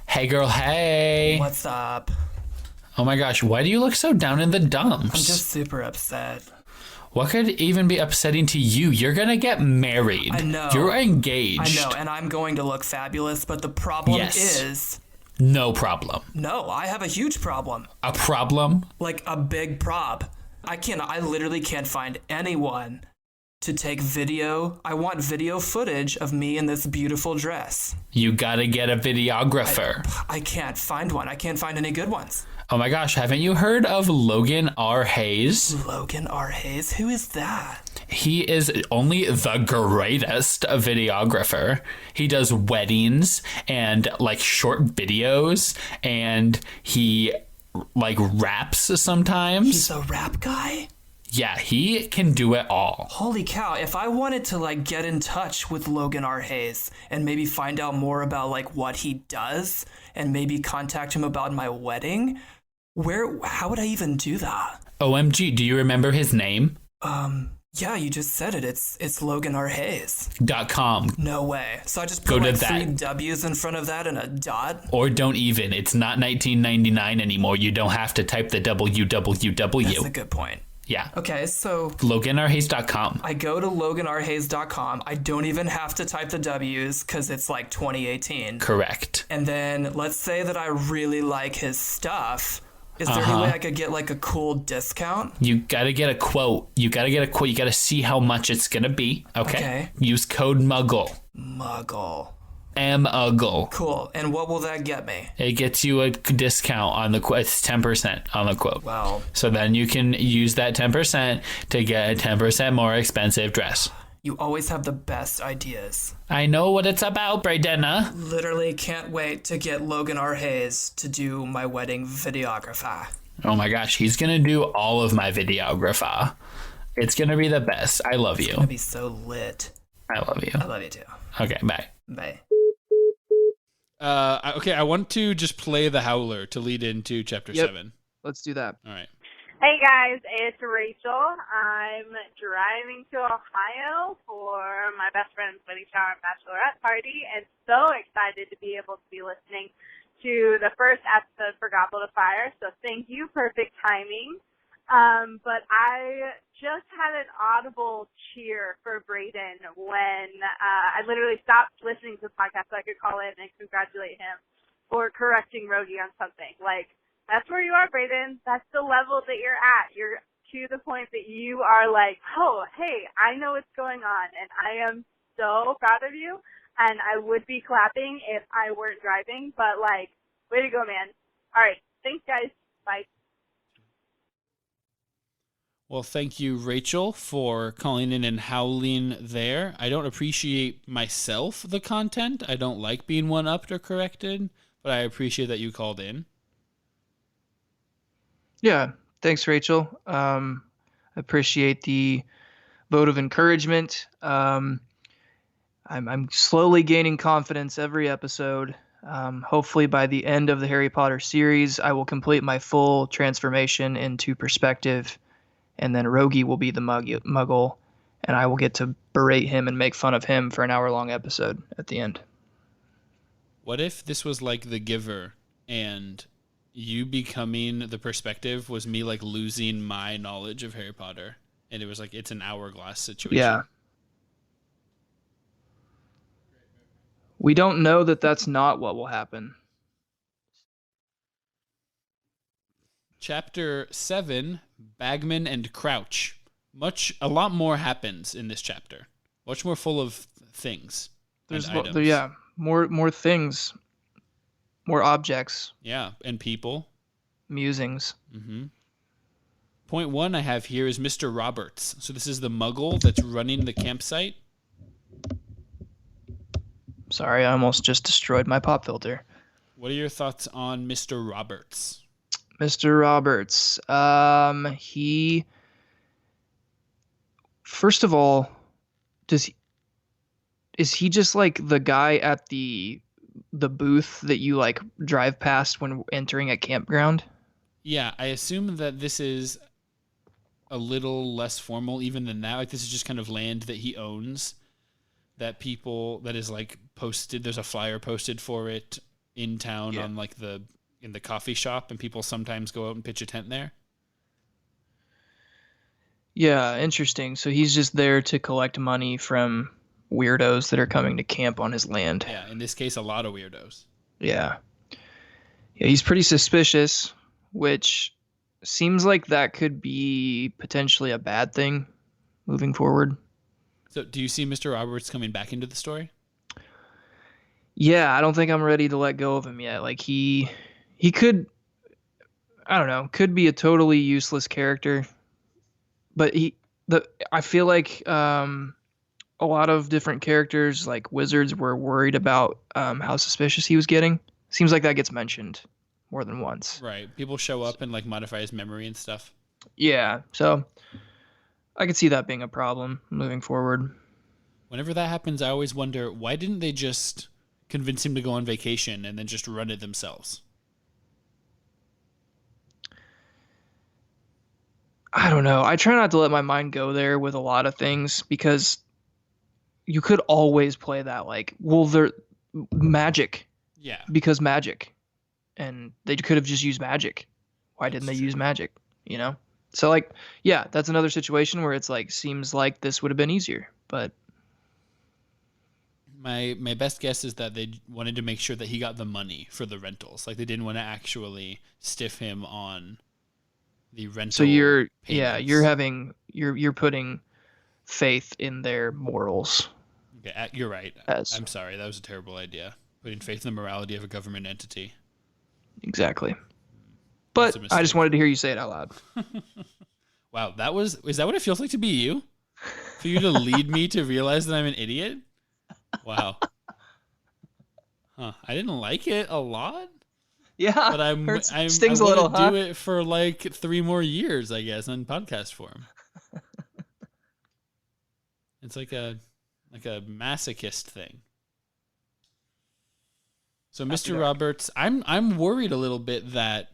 S1: Hey girl, hey.
S3: What's up?
S1: Oh my gosh, why do you look so down in the dumps?
S3: I'm just super upset.
S1: What could even be upsetting to you? You're gonna get married.
S3: I know.
S1: You're engaged.
S3: I know, and I'm going to look fabulous, but the problem is...
S1: No problem.
S3: No, I have a huge problem.
S1: A problem?
S3: Like a big prob. I literally can't find anyone to take video. I want video footage of me in this beautiful dress.
S1: You gotta get a videographer.
S3: I can't find one. I can't find any good ones.
S1: Oh my gosh, haven't you heard of Logan R. Hayes?
S3: Logan R. Hayes? Who is that?
S1: He is only the greatest videographer. He does weddings and like short videos, and he like raps sometimes.
S3: He's a rap guy?
S1: Yeah, he can do it all.
S3: Holy cow, if I wanted to like get in touch with Logan R. Hayes and maybe find out more about like what he does and maybe contact him about my wedding, how would I even do that?
S1: OMG, do you remember his name?
S3: Yeah, you just said it. It's Logan R. Hayes.
S1: .com.
S3: No way. So I just
S1: Go
S3: put
S1: to
S3: like
S1: that.
S3: 3 W's in front of that and a dot?
S1: Or don't even. It's not 1999 anymore. You don't have to type the www.
S3: That's a good point.
S1: Yeah.
S3: Okay, so
S1: LoganRHayes.com.
S3: I go to LoganRHayes.com. I don't even have to type the W's because it's like 2018.
S1: Correct.
S3: And then let's say that I really like his stuff. Is there any way I could get like a cool discount?
S1: You gotta get a quote. You gotta see how much it's gonna be. Okay. Use code MUGGLE.
S3: Muggle.
S1: MUGGLE.
S3: Cool. And what will that get me?
S1: It gets you a discount on the quote. It's 10% on the quote.
S3: Wow.
S1: So then you can use that 10% to get a 10% more expensive dress.
S3: You always have the best ideas.
S1: I know what it's about, Bradena.
S3: Literally can't wait to get Logan R. Hayes to do my wedding videographer.
S1: Oh my gosh, he's gonna do all of my videographer. It's gonna be the best. I love you.
S3: It's gonna be so lit.
S1: I love you.
S3: I love you too.
S1: Okay, bye.
S3: Bye.
S1: Okay, I want to just play the Howler to lead into chapter 7.
S2: Let's do that.
S1: All right.
S4: Hey guys, it's Rachel. I'm driving to Ohio for my best friend's wedding shower and bachelorette party, and so excited to be able to be listening to the first episode for Goblet of Fire, so thank you, perfect timing. But I just had an audible cheer for Braden when I literally stopped listening to the podcast so I could call in and congratulate him for correcting Rogge on something. Like, that's where you are, Braden. That's the level that you're at. You're to the point that you are like, oh, hey, I know what's going on, and I am so proud of you, and I would be clapping if I weren't driving, but, like, way to go, man. All right, thanks, guys. Bye.
S1: Well, thank you, Rachel, for calling in and howling there. I don't appreciate myself the content. I don't like being one-upped or corrected, but I appreciate that you called in.
S2: Yeah, thanks, Rachel. Appreciate the vote of encouragement. I'm slowly gaining confidence every episode. Hopefully by the end of the Harry Potter series, I will complete my full transformation into perspective, and then Rogge will be the muggle, and I will get to berate him and make fun of him for an hour-long episode at the end.
S1: What if this was like The Giver, and you becoming the perspective was me like losing my knowledge of Harry Potter, and it was like it's an hourglass situation?
S2: Yeah. We don't know that that's not what will happen.
S1: Chapter 7, Bagman and Crouch. A lot more happens in this chapter. Much more full of things.
S2: There's
S1: and items.
S2: Yeah, more things, more objects.
S1: Yeah, and people.
S2: Musings.
S1: Mm-hmm. Point 1 I have here is Mr. Roberts. So this is the muggle that's running the campsite.
S2: Sorry, I almost just destroyed my pop filter.
S1: What are your thoughts on Mr. Roberts?
S2: Mr. Roberts. He. First of all, is he just like the guy at the booth that you like drive past when entering a campground?
S1: Yeah, I assume that this is a little less formal even than that. Like this is just kind of land that he owns. That is like posted. There's a flyer posted for it in town on like in the coffee shop, and people sometimes go out and pitch a tent there.
S2: Yeah, interesting. So he's just there to collect money from weirdos that are coming to camp on his land.
S1: Yeah, in this case, a lot of weirdos.
S2: Yeah. Yeah, he's pretty suspicious, which seems like that could be potentially a bad thing moving forward.
S1: So do you see Mr. Roberts coming back into the story?
S2: Yeah, I don't think I'm ready to let go of him yet. Like he could, I don't know, could be a totally useless character, but I feel like a lot of different characters, like wizards, were worried about how suspicious he was getting. Seems like that gets mentioned more than once.
S1: Right. People show up and like modify his memory and stuff.
S2: Yeah, so I could see that being a problem moving forward.
S1: Whenever that happens, I always wonder, why didn't they just convince him to go on vacation and then just run it themselves?
S2: I don't know. I try not to let my mind go there with a lot of things because you could always play that like, well, they're magic.
S1: Yeah.
S2: Because magic. And they could have just used magic. Why didn't they use magic? You know? So like, yeah, that's another situation where it's like, seems like this would have been easier, but
S1: my best guess is that they wanted to make sure that he got the money for the rentals. Like they didn't want to actually stiff him on the rental.
S2: So you're
S1: payments.
S2: you're putting faith in their morals.
S1: Okay, you're right. I'm sorry. That was a terrible idea. Putting faith in the morality of a government entity.
S2: Exactly. But I just wanted to hear you say it out loud.
S1: Wow, is that what it feels like to be you? For you to lead me to realize that I'm an idiot? Wow. Huh. I didn't like it a lot.
S2: Yeah.
S1: But
S2: stings a little,
S1: do it for like 3 more years, I guess, on podcast form. It's like a masochist thing. So Mr. Roberts, I'm worried a little bit that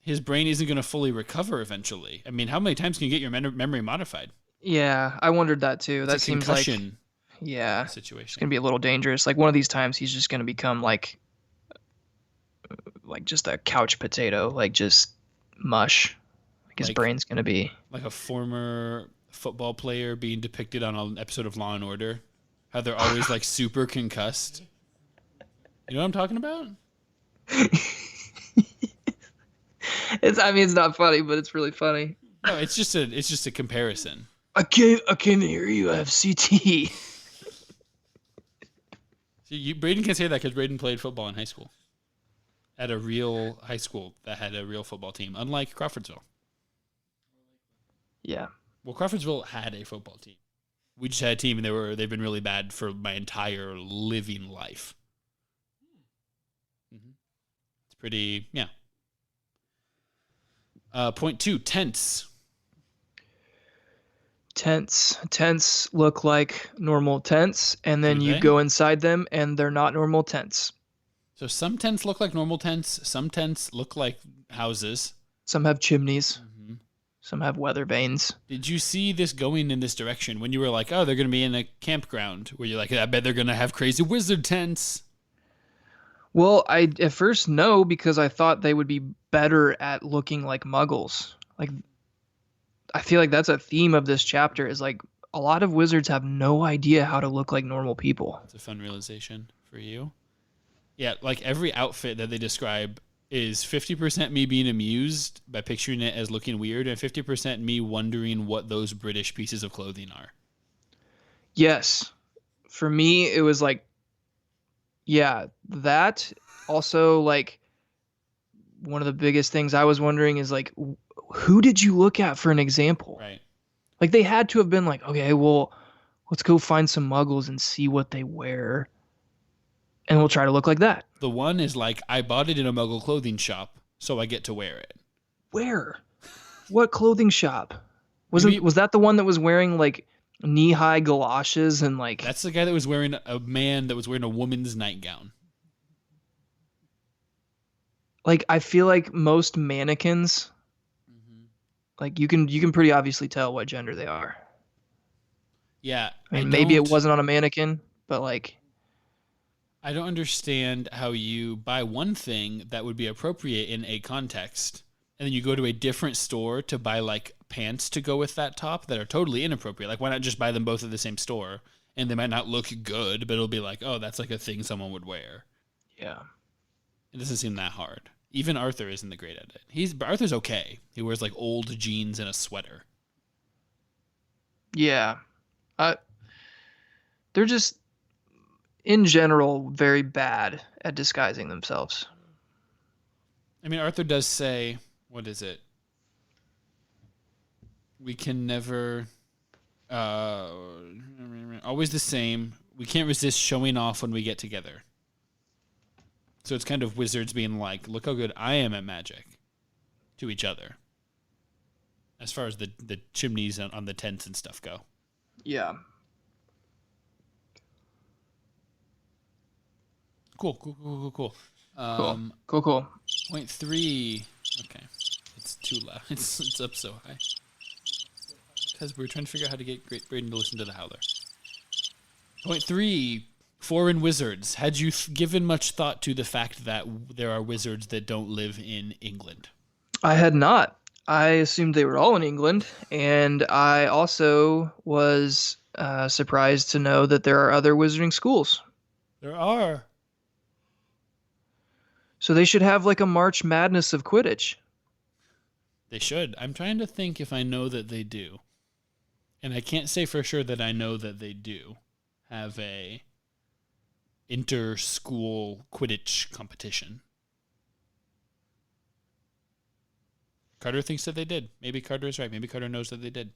S1: his brain isn't going to fully recover eventually. I mean, how many times can you get your memory modified?
S2: Yeah, I wondered that too. That seems like
S1: situation.
S2: It's gonna be a little dangerous. Like one of these times, he's just gonna become like just a couch potato, like just mush. Like his brain's gonna be
S1: like a former football player being depicted on an episode of Law and Order. How they're always like super concussed. You know what I'm talking about?
S2: It's not funny, but it's really funny.
S1: No, it's just a comparison.
S2: I can't hear you. I have CT.
S1: See, Braden can say that because Braden played football in high school at a real high school that had a real football team, unlike Crawfordsville.
S2: Yeah.
S1: Well, Crawfordsville had a football team. We just had a team, and they've been really bad for my entire living life. Mm-hmm. It's pretty, yeah. Point 2, tents.
S2: Tents look like normal tents, and then
S1: Do
S2: you
S1: they?
S2: go inside them, and they're not normal tents.
S1: So some tents look like normal tents. Some tents look like houses.
S2: Some have chimneys.
S1: Mm-hmm.
S2: Some have weather vanes.
S1: Did you see this going in this direction when you were like, oh, they're going to be in a campground? Where you're like, I bet they're going to have crazy wizard tents.
S2: Well, I at first no, because I thought they would be better at looking like muggles. Like, I feel like that's a theme of this chapter is like a lot of wizards have no idea how to look like normal people.
S1: It's a fun realization for you. Yeah, like every outfit that they describe is 50% me being amused by picturing it as looking weird and 50% me wondering what those British pieces of clothing are.
S2: Yes. For me, it was like, yeah, that. Also, like, one of the biggest things I was wondering is, like, who did you look at for an example?
S1: Right.
S2: Like, they had to have been like, okay, well, let's go find some muggles and see what they wear. And we'll try to look like that.
S1: The one is like, I bought it in a Muggle clothing shop, so I get to wear it.
S2: Where? What clothing shop? Was
S1: Maybe-
S2: that the one that was wearing, like, knee-high galoshes and, like...
S1: That's the guy that was wearing a man that was wearing a woman's nightgown.
S2: Like, I feel like most mannequins, like, you can pretty obviously tell what gender they are.
S1: Yeah.
S2: I mean, maybe it wasn't on a mannequin, but, like...
S1: I don't understand how you buy one thing that would be appropriate in a context, and then you go to a different store to buy, like, pants to go with that top that are totally inappropriate. Like, why not just buy them both at the same store? And they might not look good, but it'll be like, oh, that's like a thing someone would wear.
S2: Yeah.
S1: It doesn't seem that hard. Even Arthur isn't the great at it. But Arthur's okay. He wears, like, old jeans and a sweater.
S2: Yeah. They're just, in general, very bad at disguising themselves.
S1: I mean, Arthur does say, what is it? We can never, always the same. We can't resist showing off when we get together. So it's kind of wizards being like, look how good I am at magic to each other. As far as the chimneys on the tents and stuff go.
S2: Yeah.
S1: Cool.
S2: Cool. Cool.
S1: Point 3. Okay. It's too loud. It's up so high. Because we're trying to figure out how to get Great Braden to listen to the Howler. Point 3. Foreign wizards. Had you given much thought to the fact that there are wizards that don't live in England?
S2: I had not. I assumed they were all in England, and I also was surprised to know that there are other wizarding schools.
S1: There are.
S2: So they should have like a March Madness of Quidditch.
S1: They should. I'm trying to think if I know that they do. And I can't say for sure that I know that they do have a inter-school Quidditch competition. Carter thinks that they did. Maybe Carter is right. Maybe Carter knows that they did.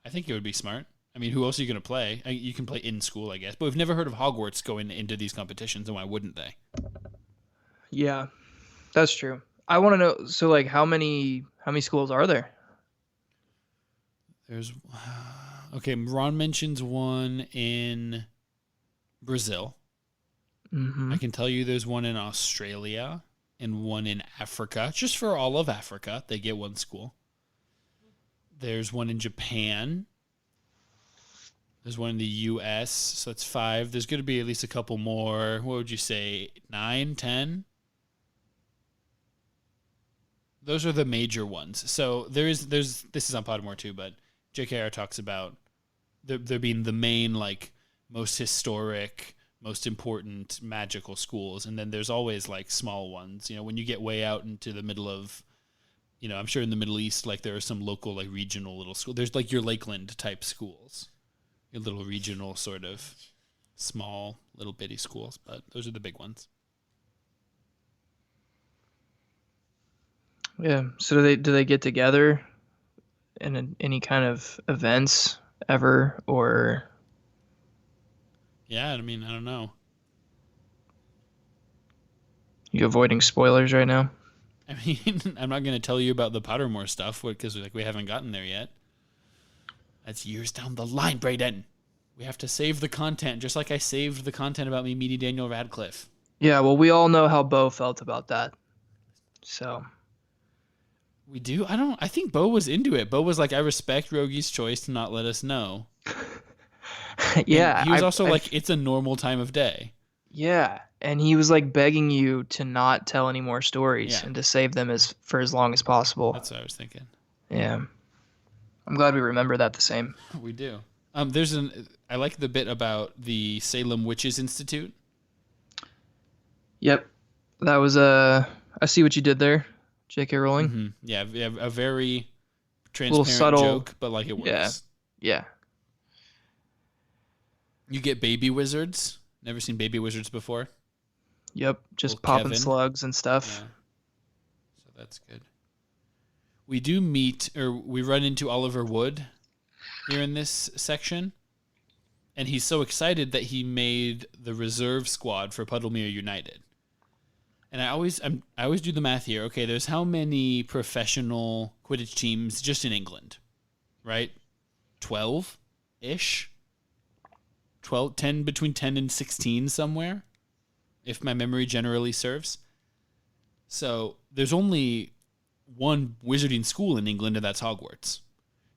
S1: I think it would be smart. I mean, who else are you going to play? You can play in school, I guess. But we've never heard of Hogwarts going into these competitions, and why wouldn't they?
S2: Yeah, that's true. I want to know. So, like, how many schools are there?
S1: There's okay. Ron mentions one in Brazil.
S2: Mm-hmm.
S1: I can tell you there's one in Australia and one in Africa. Just for all of Africa, they get one school. There's one in Japan. There's one in the U.S., so that's 5. There's going to be at least a couple more. What would you say, 9, 10? Those are the major ones. So there's this is on Pottermore too, but JKR talks about there being the main, like, most historic, most important magical schools, and then there's always, like, small ones. You know, when you get way out into the middle of I'm sure in the Middle East, like there are some local, like regional little school. There's like your Lakeland type schools, your little regional sort of small little bitty schools, but those are the big ones.
S2: Yeah. So do they get together in any kind of events ever, or?
S1: Yeah, I mean, I don't know.
S2: You avoiding spoilers right now?
S1: I mean, I'm not going to tell you about the Pottermore stuff because we haven't gotten there yet. That's years down the line, Braden. We have to save the content, just like I saved the content about me meeting Daniel Radcliffe.
S2: Yeah, well, we all know how Bo felt about that. So.
S1: We do? I think Bo was into it. Bo was like, I respect Rogge's choice to not let us know.
S2: Yeah.
S1: And he was also like, it's a normal time of day.
S2: Yeah. And he was like begging you to not tell any more stories
S1: Yeah.
S2: and to save them for as long as possible.
S1: That's what I was thinking.
S2: Yeah. I'm glad we remember that the same.
S1: We do. I like the bit about the Salem Witches Institute.
S2: Yep. That was I see what you did there, J.K. Rowling.
S1: Mm-hmm. Yeah, a very transparent
S2: subtle
S1: joke, but like it works.
S2: Yeah.
S1: You get baby wizards. Never seen baby wizards before.
S2: Yep. Just
S1: Little
S2: popping
S1: Kevin.
S2: slugs and stuff.
S1: Yeah. So that's good. We run into Oliver Wood here in this section. And he's so excited that he made the reserve squad for Puddlemere United. And I always do the math here. Okay, there's how many professional Quidditch teams just in England, right? 12-ish? 10, between 10 and 16 somewhere, if my memory generally serves. So there's only one wizarding school in England, and that's Hogwarts.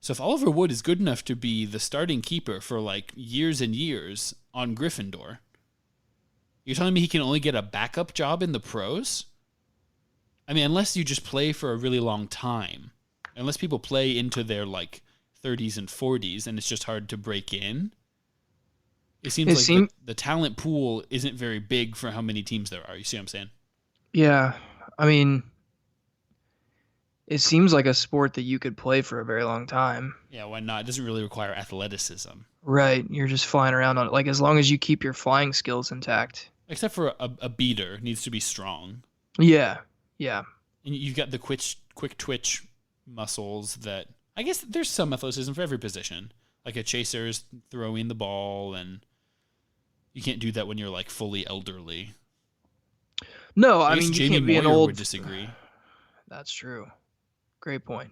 S1: So if Oliver Wood is good enough to be the starting keeper for like years and years on Gryffindor, you're telling me he can only get a backup job in the pros? I mean, unless you just play for a really long time. Unless people play into their like 30s and 40s and it's just hard to break in. It seems the talent pool isn't very big for how many teams there are. You see what I'm saying?
S2: Yeah. I mean, it seems like a sport that you could play for a very long time.
S1: Yeah, why not? It doesn't really require athleticism.
S2: Right. You're just flying around on it. Like, as long as you keep your flying skills intact.
S1: Except for a beater needs to be strong.
S2: Yeah. Yeah.
S1: And you've got the quick twitch muscles that... I guess there's some athleticism for every position. Like a chaser's throwing the ball, and you can't do that when you're like fully elderly.
S2: No, I mean, you
S1: Jamie
S2: can't be an
S1: Moyer
S2: old...
S1: would disagree.
S2: That's true. Great point.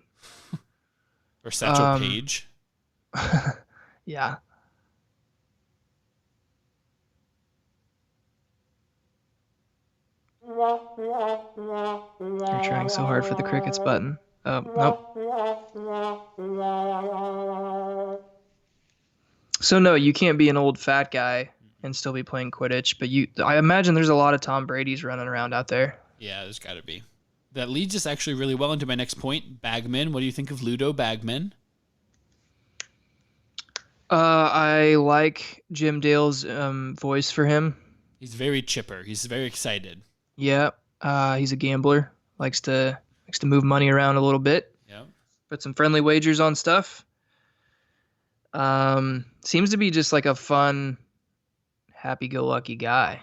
S1: Or Satchel Paige.
S2: Yeah. You're trying so hard for the crickets button. Nope. So no, you can't be an old fat guy and still be playing Quidditch, but I imagine there's a lot of Tom Brady's running around out there.
S1: Yeah, there's got to be. That leads us actually really well into my next point. Bagman. What do you think of Ludo Bagman?
S2: I like Jim Dale's voice for him.
S1: He's very chipper. He's very excited.
S2: Yeah, he's a gambler. Likes to move money around a little bit.
S1: Yeah.
S2: Put some friendly wagers on stuff. Seems to be just like a fun, happy-go-lucky guy.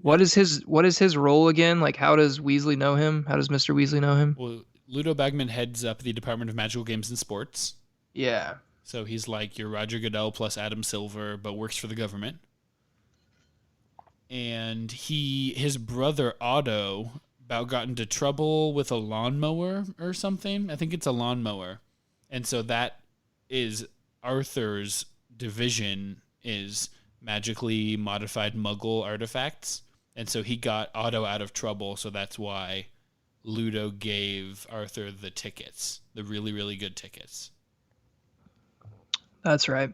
S2: What is his role again? Like, how does Weasley know him? How does Mr. Weasley know him?
S1: Well, Ludo Bagman heads up the Department of Magical Games and Sports.
S2: Yeah.
S1: So he's like your Roger Goodell plus Adam Silver, but works for the government. And his brother Otto about got into trouble with a lawnmower or something. I think it's a lawnmower. And so that is Arthur's division is magically modified Muggle artifacts. And so he got Otto out of trouble. So that's why Ludo gave Arthur the tickets, the really, really good tickets.
S2: That's right.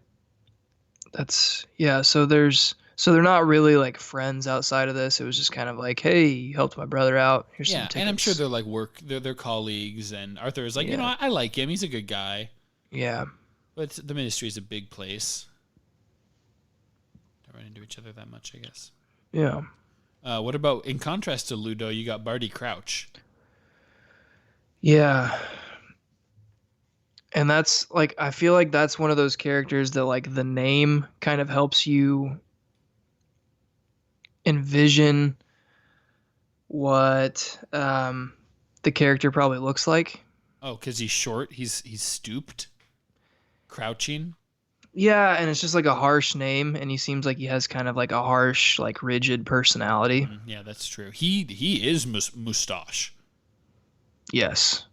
S2: So they're not really like friends outside of this. It was just kind of like, hey, you helped my brother out. Here's some tickets.
S1: And I'm sure they're like they're colleagues. And Arthur is like, I like him. He's a good guy.
S2: Yeah.
S1: But the Ministry is a big place. Don't run into each other that much, I guess.
S2: Yeah.
S1: What about, in contrast to Ludo, you got Barty Crouch.
S2: Yeah. And that's like I feel like that's one of those characters that like the name kind of helps you envision what the character probably looks like.
S1: Oh, because he's short. He's stooped, crouching.
S2: Yeah, and it's just like a harsh name, and he seems like he has kind of like a harsh, like rigid personality.
S1: Yeah, that's true. He is mustache.
S2: Yes,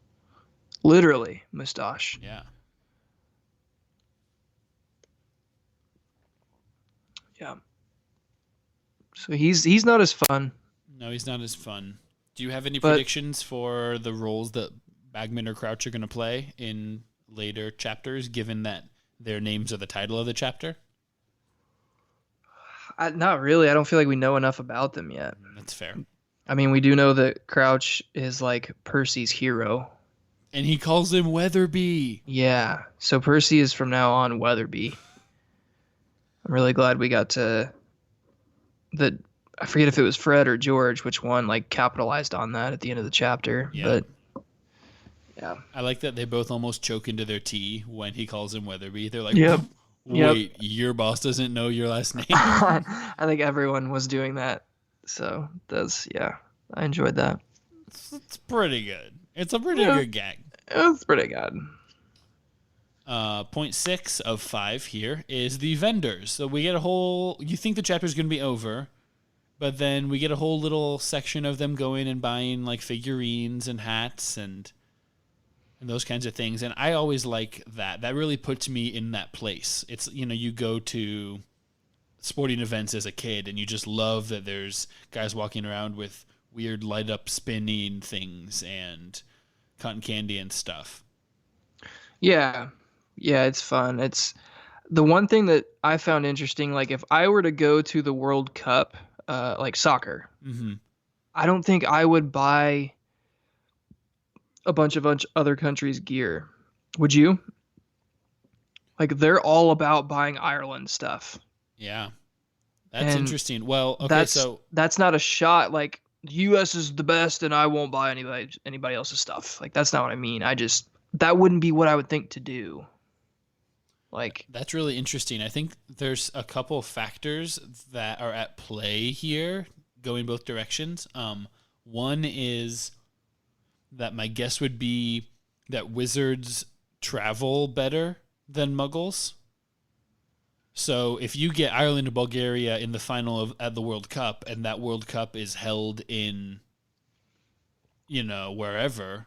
S2: literally mustache.
S1: Yeah.
S2: Yeah. So he's not as fun,
S1: No, he's not as fun. Do you have any
S2: but
S1: predictions for the roles that Bagman or Crouch are going to play in later chapters, given that their names are the title of the chapter?
S2: not really. I don't feel like we know enough about them yet.
S1: That's fair.
S2: I mean, we do know that Crouch is like Percy's hero.
S1: And he calls him Weatherby.
S2: Yeah. So Percy is from now on Weatherby. I'm really glad we got to that. I forget if it was Fred or George, which one like capitalized on that at the end of the chapter.
S1: Yeah.
S2: But yeah.
S1: I like that they both almost choke into their tea when he calls him Weatherby. They're like,
S2: Yep.
S1: wait, your boss doesn't know your last name?
S2: I think everyone was doing that. So yeah, I enjoyed that.
S1: It's pretty good. It's a pretty
S2: Yeah.
S1: good gag.
S2: It was pretty good.
S1: Point 6 of 5 here is the vendors. So we get a whole, you think the chapter's going to be over, but then we get a whole little section of them going and buying like figurines and hats and those kinds of things. And I always like that. That really puts me in that place. It's, you go to sporting events as a kid and you just love that there's guys walking around with weird light up spinning things and cotton candy and stuff.
S2: Yeah. Yeah, it's fun. It's the one thing that I found interesting, like if I were to go to the World Cup, like soccer, I don't think I would buy a bunch of other countries' gear. Would you? Like they're all about buying Ireland stuff.
S1: Yeah. That's
S2: And
S1: interesting. Well, okay,
S2: that's not a shot like the US is the best and I won't buy anybody else's stuff. Like that's not what I mean. That wouldn't be what I would think to do. Like
S1: that's really interesting. I think there's a couple of factors that are at play here going both directions. One is that my guess would be that wizards travel better than muggles. So if you get Ireland and Bulgaria in the final at the World Cup, and that World Cup is held in, wherever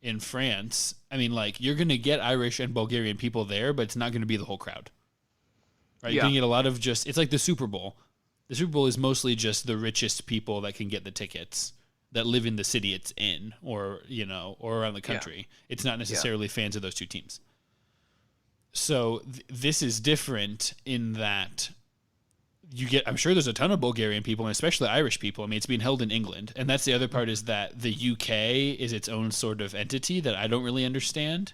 S1: in France, I mean, like you're going to get Irish and Bulgarian people there, but it's not going to be the whole crowd. Right? You're going to get a lot of it's like the Super Bowl. The Super Bowl is mostly just the richest people that can get the tickets that live in the city it's in or around the country. Yeah. It's not necessarily fans of those two teams. So this is different in that I'm sure there's a ton of Bulgarian people and especially Irish people. I mean, it's being held in England. And that's the other part is that the UK is its own sort of entity that I don't really understand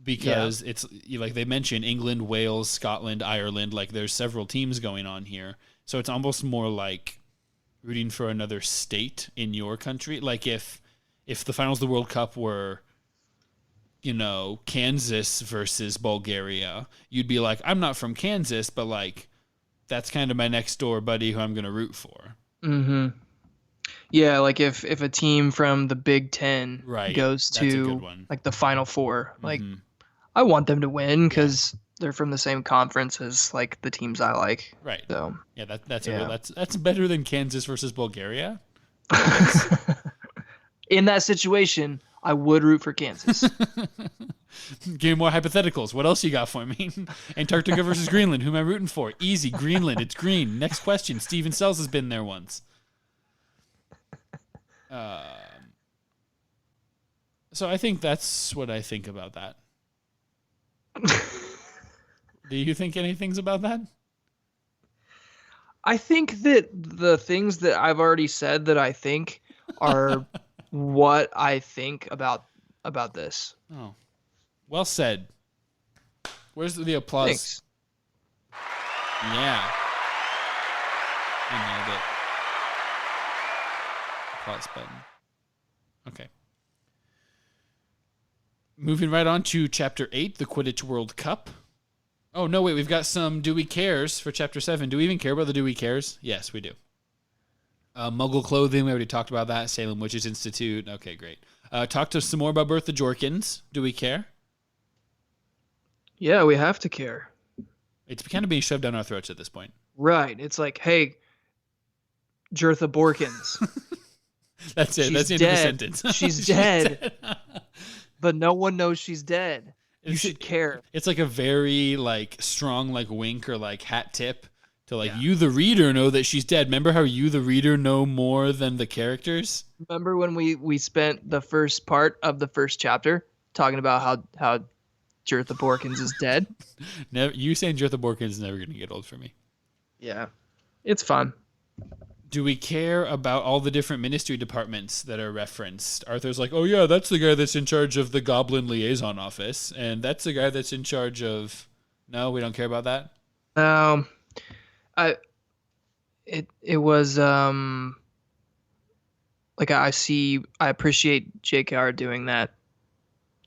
S1: because it's like they mention England, Wales, Scotland, Ireland, like there's several teams going on here. So it's almost more like rooting for another state in your country. Like if the finals of the World Cup were, Kansas versus Bulgaria, you'd be like, I'm not from Kansas, but like, that's kind of my next door buddy who I'm going to root for.
S2: Mm-hmm. Yeah, like if a team from the Big Ten goes to like the Final Four, like I want them to win because they're from the same conference as like the teams I like.
S1: Right.
S2: So
S1: yeah, that's better than Kansas versus Bulgaria.
S2: In that situation, I would root for Kansas.
S1: Give me more hypotheticals. What else you got for me? Antarctica versus Greenland. Who am I rooting for? Easy. Greenland. It's green. Next question. Steven Sells has been there once. So I think that's what I think about that. Do you think anything's about that?
S2: I think that the things that I've already said that I think are what I think about this.
S1: Oh, well said. Where's the applause?
S2: Thanks.
S1: Yeah. I nailed it. Applause button. Okay. Moving right on to Chapter 8, the Quidditch World Cup. Oh, no, wait, we've got some Do We Cares for Chapter 7. Do we even care about the Do We Cares? Yes, we do. Muggle clothing, we already talked about that. Salem Witches Institute. Okay, great. Talk to us some more about Bertha Jorkins. Do we care?
S2: Yeah, we have to care.
S1: It's kind of being shoved down our throats at this point.
S2: Right. It's like, hey, Jertha Borkins.
S1: That's it.
S2: She's
S1: That's the end of the
S2: dead.
S1: sentence.
S2: She's dead. But no one knows she's dead. You should care.
S1: It's like a very like strong like wink or like hat tip to like you the reader know that she's dead. Remember how you the reader know more than the characters?
S2: Remember when we spent the first part of the first chapter talking about how Jertha Borkins is dead?
S1: Never, you saying Jertha Borkins is never going to get old for me.
S2: Yeah. It's fun.
S1: Do we care about all the different ministry departments that are referenced? Arthur's like, oh yeah, that's the guy that's in charge of the Goblin Liaison Office, and that's the guy that's in charge of... No, we don't care about that?
S2: It was like I appreciate JKR doing that.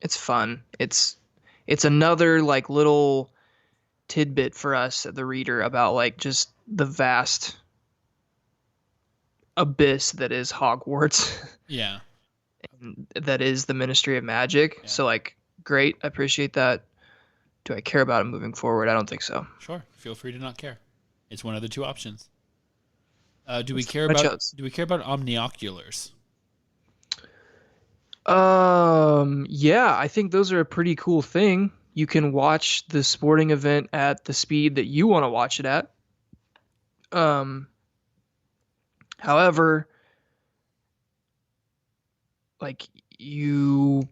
S2: It's fun. It's another like little tidbit for us, the reader, about like just the vast abyss that is Hogwarts.
S1: Yeah.
S2: That is the Ministry of Magic.
S1: Yeah.
S2: So like, great. I appreciate that. Do I care about it moving forward? I don't think so.
S1: Sure. Feel free to not care. It's one of the two options. Do we care about omnioculars?
S2: Yeah, I think those are a pretty cool thing. You can watch the sporting event at the speed that you want to watch it at. However, like I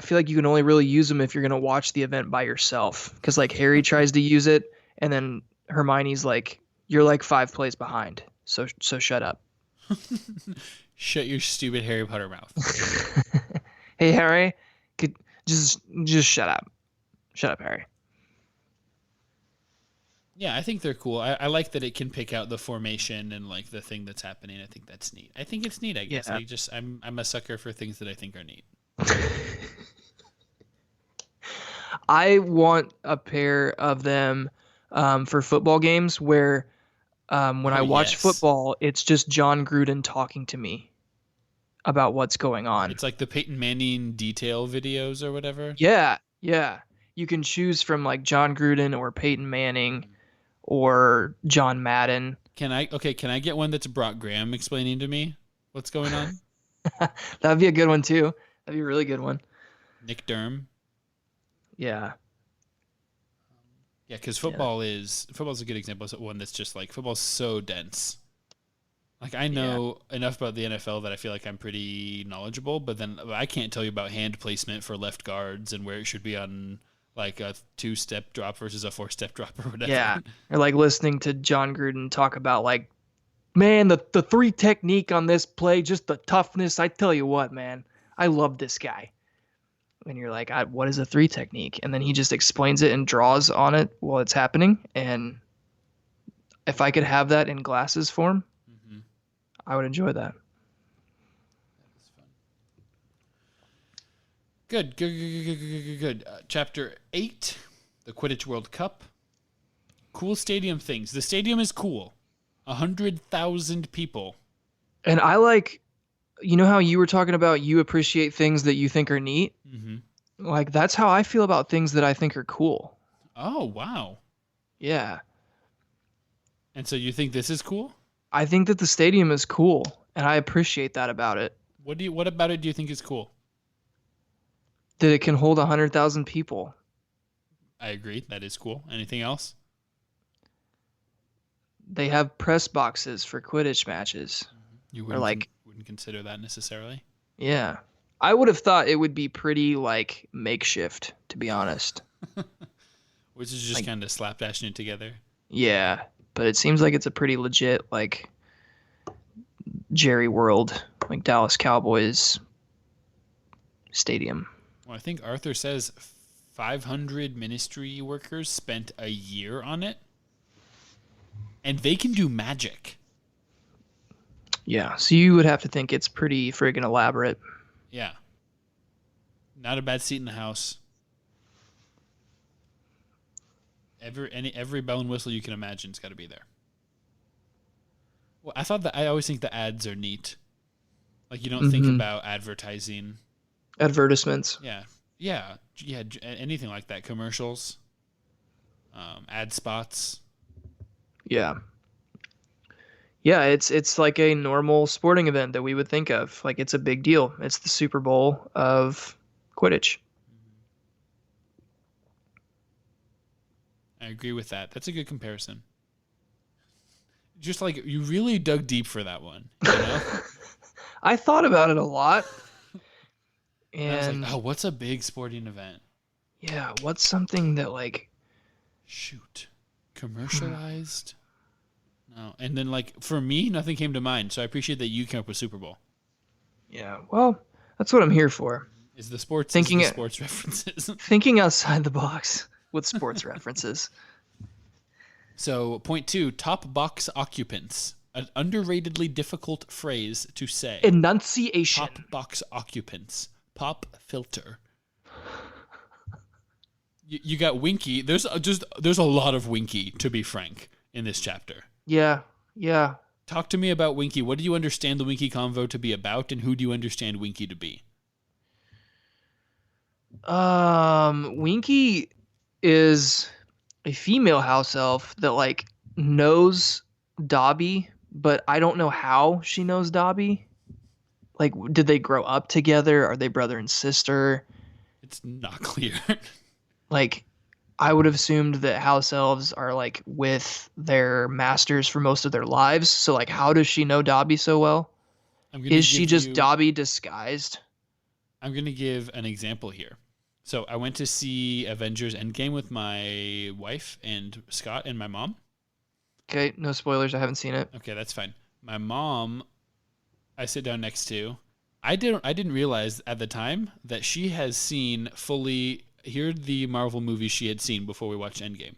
S2: feel like you can only really use them if you're going to watch the event by yourself. Because like Harry tries to use it and then Hermione's like, you're like 5 plays behind. So shut up.
S1: Shut your stupid Harry Potter mouth.
S2: Hey, Harry, just shut up. Shut up, Harry.
S1: Yeah, I think they're cool. I like that it can pick out the formation and like the thing that's happening. I think that's neat. I think it's neat, I guess.
S2: Yeah.
S1: I'm a sucker for things that I think are neat.
S2: I want a pair of them for football games where when I watch football, it's just John Gruden talking to me about what's going on.
S1: It's like the Peyton Manning detail videos or whatever.
S2: Yeah. You can choose from like John Gruden or Peyton Manning or John Madden.
S1: Can I get one that's Brock Graham explaining to me what's going on?
S2: That'd be a good one too. That'd be a really good one.
S1: Nick Durham.
S2: Yeah.
S1: Yeah, because football's a good example of one that's just like football's so dense. Like I know enough about the NFL that I feel like I'm pretty knowledgeable, but then I can't tell you about hand placement for left guards and where it should be on like a 2-step drop versus a 4-step drop or whatever.
S2: Yeah. Or like listening to John Gruden talk about like, man, the 3 technique on this play, just the toughness. I tell you what, man, I love this guy. And you're like, what is a 3 technique? And then he just explains it and draws on it while it's happening. And if I could have that in glasses form, I would enjoy that.
S1: Good. Chapter 8, the Quidditch World Cup. Cool stadium things. The stadium is cool. 100,000 people.
S2: And I like, you know how you were talking about you appreciate things that you think are neat? Mm-hmm. Like, that's how I feel about things that I think are cool.
S1: Oh, wow.
S2: Yeah.
S1: And so you think this is cool?
S2: I think that the stadium is cool, and I appreciate that about it.
S1: What about it do you think is cool?
S2: That it can hold 100,000 people.
S1: I agree. That is cool. Anything else?
S2: They have press boxes for Quidditch matches.
S1: You wouldn't consider that necessarily?
S2: Yeah. I would have thought it would be pretty, like, makeshift, to be honest.
S1: Which is just like, kind of slapdashing it together.
S2: Yeah. But it seems like it's a pretty legit, like, Jerry World, like Dallas Cowboys stadium.
S1: Well, I think Arthur says 500 ministry workers spent a year on it. And they can do magic. Yeah,
S2: so you would have to think it's pretty friggin' elaborate.
S1: Yeah. Not a bad seat in the house. Every bell and whistle you can imagine's got to be there. Well, I always think the ads are neat. Like you don't think about advertising.
S2: Advertisements.
S1: Yeah. Anything like that. Commercials. Ad spots.
S2: Yeah. Yeah, it's like a normal sporting event that we would think of. Like it's a big deal. It's the Super Bowl of Quidditch.
S1: I agree with that. That's a good comparison. Just like you really dug deep for that one. You know?
S2: I thought about it a lot.
S1: And I was
S2: And
S1: like, oh, what's a big sporting event?
S2: yeah, what's something that like
S1: Shoot. Commercialized? No. And then like for me, nothing came to mind. So I appreciate that you came up with Super Bowl.
S2: yeah, well, that's what I'm here for.
S1: Is the sports references.
S2: Thinking outside the box with sports references.
S1: So point 2, top box occupants. An underratedly difficult phrase to say.
S2: Enunciation.
S1: Top box occupants. Pop filter. You got Winky. There's a lot of Winky, to be frank, in this chapter.
S2: Yeah.
S1: Talk to me about Winky. What do you understand the Winky convo to be about, and who do you understand Winky to be?
S2: Winky is a female house elf that like knows Dobby, but I don't know how she knows Dobby. Like, did they grow up together? Are they brother and sister?
S1: It's not clear.
S2: Like, I would have assumed that house elves are like with their masters for most of their lives. So like, how does she know Dobby so well? Is she just Dobby disguised?
S1: I'm going to give an example here. So I went to see Avengers Endgame with my wife and Scott and my mom.
S2: Okay, no spoilers. I haven't seen it.
S1: Okay, that's fine. My mom, I sit down next to. I didn't realize at the time that she has seen fully. Here are the Marvel movies she had seen before we watched Endgame.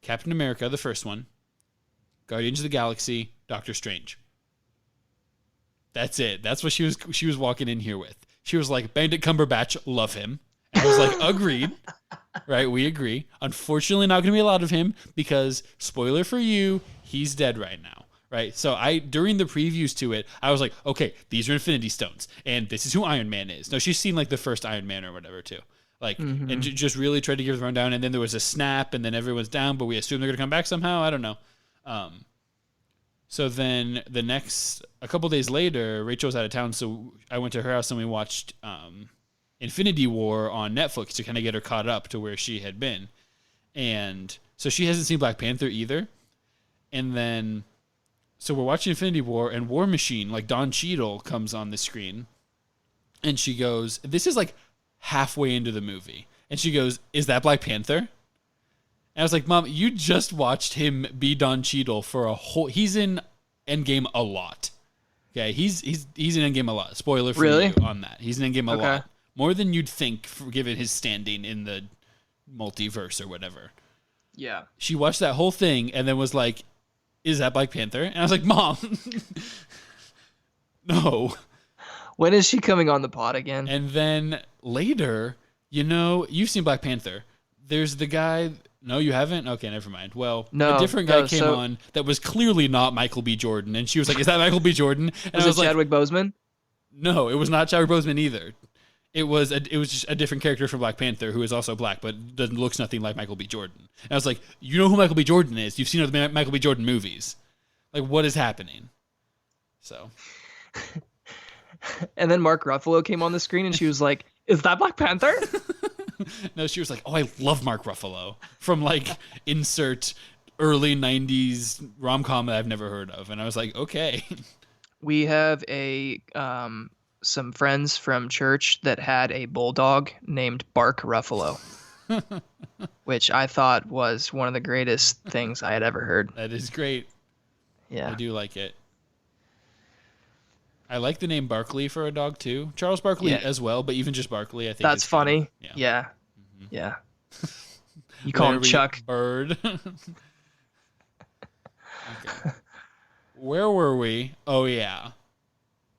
S1: Captain America, the first one. Guardians of the Galaxy, Doctor Strange. That's it. That's what she was walking in here with. She was like, Benedict Cumberbatch, love him. And I was like, agreed. Right, we agree. Unfortunately, not going to be a lot of him because, spoiler for you, he's dead right now. Right, so during the previews to it, I was like, okay, these are Infinity Stones, and this is who Iron Man is. No, she's seen like the first Iron Man or whatever too. Like, and just really tried to give the rundown, and then there was a snap, and then everyone's down, but we assume they're going to come back somehow. I don't know. So then a couple days later, Rachel was out of town, so I went to her house and we watched Infinity War on Netflix to kind of get her caught up to where she had been. And so she hasn't seen Black Panther either. And then, so we're watching Infinity War, and War Machine, like Don Cheadle, comes on the screen, and she goes, this is like halfway into the movie, and she goes, is that Black Panther? And I was like, Mom, you just watched him be Don Cheadle for he's in Endgame a lot. Okay, he's in Endgame a lot. Spoiler for you on that. He's in Endgame a lot. More than you'd think, given his standing in the multiverse or whatever.
S2: Yeah.
S1: She watched that whole thing and then was like, is that Black Panther? And I was like, Mom, no.
S2: When is she coming on the pod again?
S1: And then later, you've seen Black Panther. There's the guy. No, you haven't? Okay, never mind. Well, a different guy came on that was clearly not Michael B. Jordan. And she was like, is that Michael B. Jordan? And
S2: was it Chadwick Boseman?
S1: No, it was not Chadwick Boseman either. It was just a different character from Black Panther who is also black, but looks nothing like Michael B. Jordan. And I was like, you know who Michael B. Jordan is. You've seen other Michael B. Jordan movies. Like, what is happening? So.
S2: And then Mark Ruffalo came on the screen and she was like, is that Black Panther?
S1: No, she was like, oh, I love Mark Ruffalo from like insert early 90s rom-com that I've never heard of. And I was like, okay.
S2: We have some friends from church that had a bulldog named Bark Ruffalo, which I thought was one of the greatest things I had ever heard.
S1: That is great.
S2: Yeah.
S1: I do like it. I like the name Barkley for a dog too. Charles Barkley as well, but even just Barkley, I think
S2: that's funny. Yeah. You call him Chuck
S1: Bird. Okay. Where were we? Oh yeah.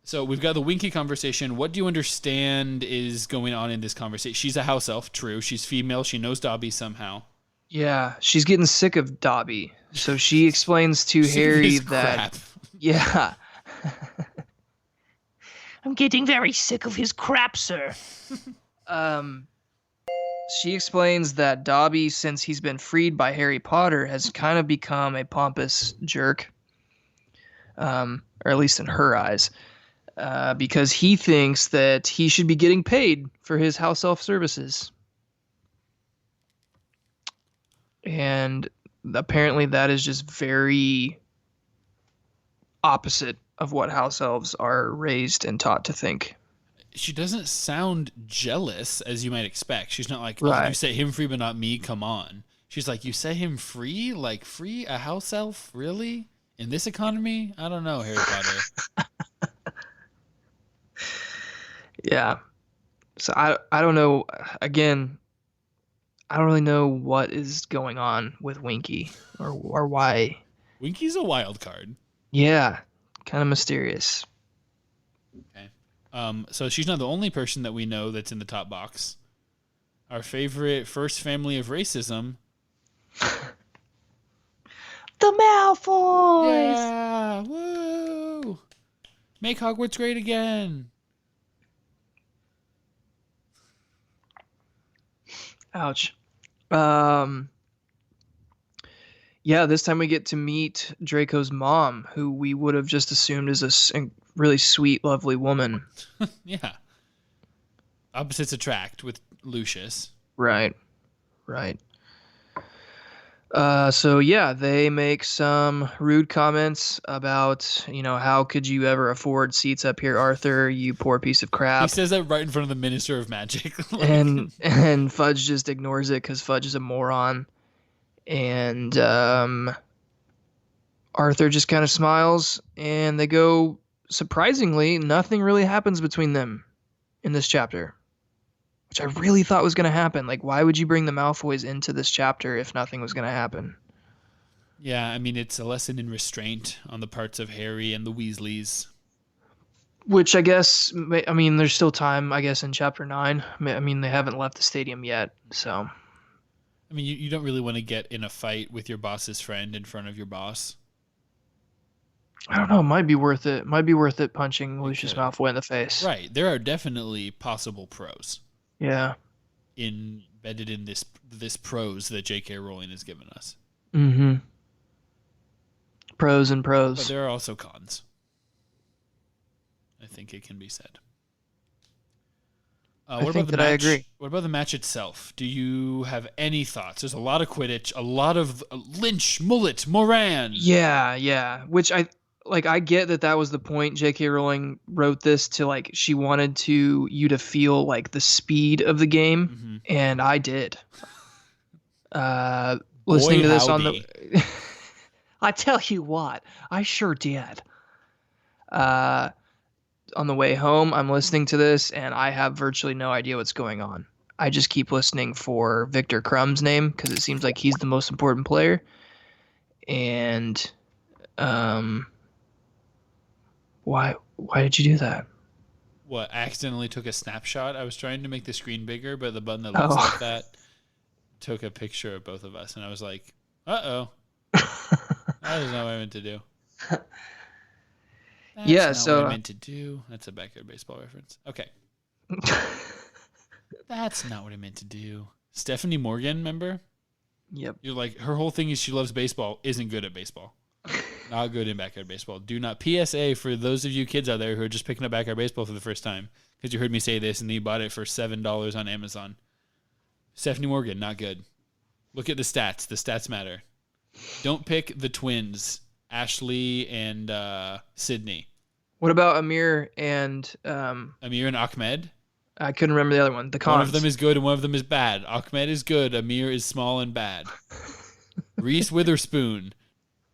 S1: So we've got the Winky conversation. What do you understand is going on in this conversation? She's a house elf, true. She's female. She knows Dobby somehow.
S2: Yeah, she's getting sick of Dobby. So she explains to
S1: Sick of
S2: Harry
S1: his
S2: that
S1: crap.
S2: yeah,
S5: I'm getting very sick of his crap, sir.
S2: she explains that Dobby, since he's been freed by Harry Potter, has kind of become a pompous jerk. Or at least in her eyes. Because he thinks that he should be getting paid for his house elf services. And apparently that is just very opposite of what house elves are raised and taught to think.
S1: She doesn't sound jealous, as you might expect. She's not like, oh,
S2: Right.
S1: you set him free, but not me. Come on. She's like, you set him free? Like, free a house elf? Really? In this economy? I don't know, Harry Potter.
S2: Yeah. So I don't know. Again, I don't really know what is going on with Winky or why.
S1: Winky's a wild card.
S2: Yeah. Kind of mysterious.
S1: Okay. So she's not the only person that we know that's in the top box. Our favorite first family of racism.
S5: The Malfoys!
S1: Yeah! Woo! Make Hogwarts great again.
S2: Ouch. Yeah, this time we get to meet Draco's mom, who we would have just assumed is a really sweet, lovely woman.
S1: Yeah. Opposites attract with Lucius.
S2: Right. So yeah, they make some rude comments about, how could you ever afford seats up here, Arthur, you poor piece of
S1: He
S2: crap.
S1: says that right in front of the Minister of Magic. Like,
S2: And Fudge just ignores it because Fudge is a moron. And Arthur just kind of smiles, and they go, surprisingly, nothing really happens between them in this chapter. Which I really thought was going to happen. Like, why would you bring the Malfoys into this chapter if nothing was going to happen?
S1: yeah, I mean, it's a lesson in restraint on the parts of Harry and the Weasleys.
S2: Which I guess, there's still time, I guess, in chapter 9. I mean, they haven't left the stadium yet, so.
S1: I mean, you don't really want to get in a fight with your boss's friend in front of your boss.
S2: I don't know. It might be worth it. Might be worth it punching Lucius
S1: could.
S2: Malfoy in the face.
S1: Right. There are definitely possible pros
S2: Yeah.
S1: embedded in this prose that J.K. Rowling has given us.
S2: Mm-hmm. Pros and
S1: But
S2: pros.
S1: there are also cons. I think it can be said.
S2: I think that I agree.
S1: What about the match itself? Do you have any thoughts? There's a lot of Quidditch, a lot of Lynch, Mullet, Moran.
S2: Yeah. Which I get that was the point. J.K. Rowling wrote this to, she wanted you to feel, the speed of the game.
S1: Mm-hmm.
S2: And I did. Listening to this
S1: howdy.
S2: I tell you what, I sure did. On the way home, I'm listening to this, and I have virtually no idea what's going on. I just keep listening for Victor Crumb's name, because it seems like he's the most important player. And, why did you do that?
S1: What, I accidentally took a snapshot? I was trying to make the screen bigger, but the button that looks like that took a picture of both of us, and I was like, uh-oh. That is not what I meant to do. That's not what I meant to do. That's a backyard baseball reference. Okay. That's not what I meant to do. Stephanie Morgan, remember?
S2: Yep.
S1: You're like, her whole thing is she loves baseball, isn't good at baseball. Not good in backyard baseball. Do not. PSA for those of you kids out there who are just picking up backyard baseball for the first time, because you heard me say this and you bought it for $7 on Amazon. Stephanie Morgan, not good. Look at the stats. The stats matter. Don't pick the twins, Ashley and Sydney.
S2: What about Amir and
S1: Amir and Ahmed?
S2: I couldn't remember the other one. The cons.
S1: One of them is good and one of them is bad. Ahmed is good. Amir is small and bad. Reese Witherspoon.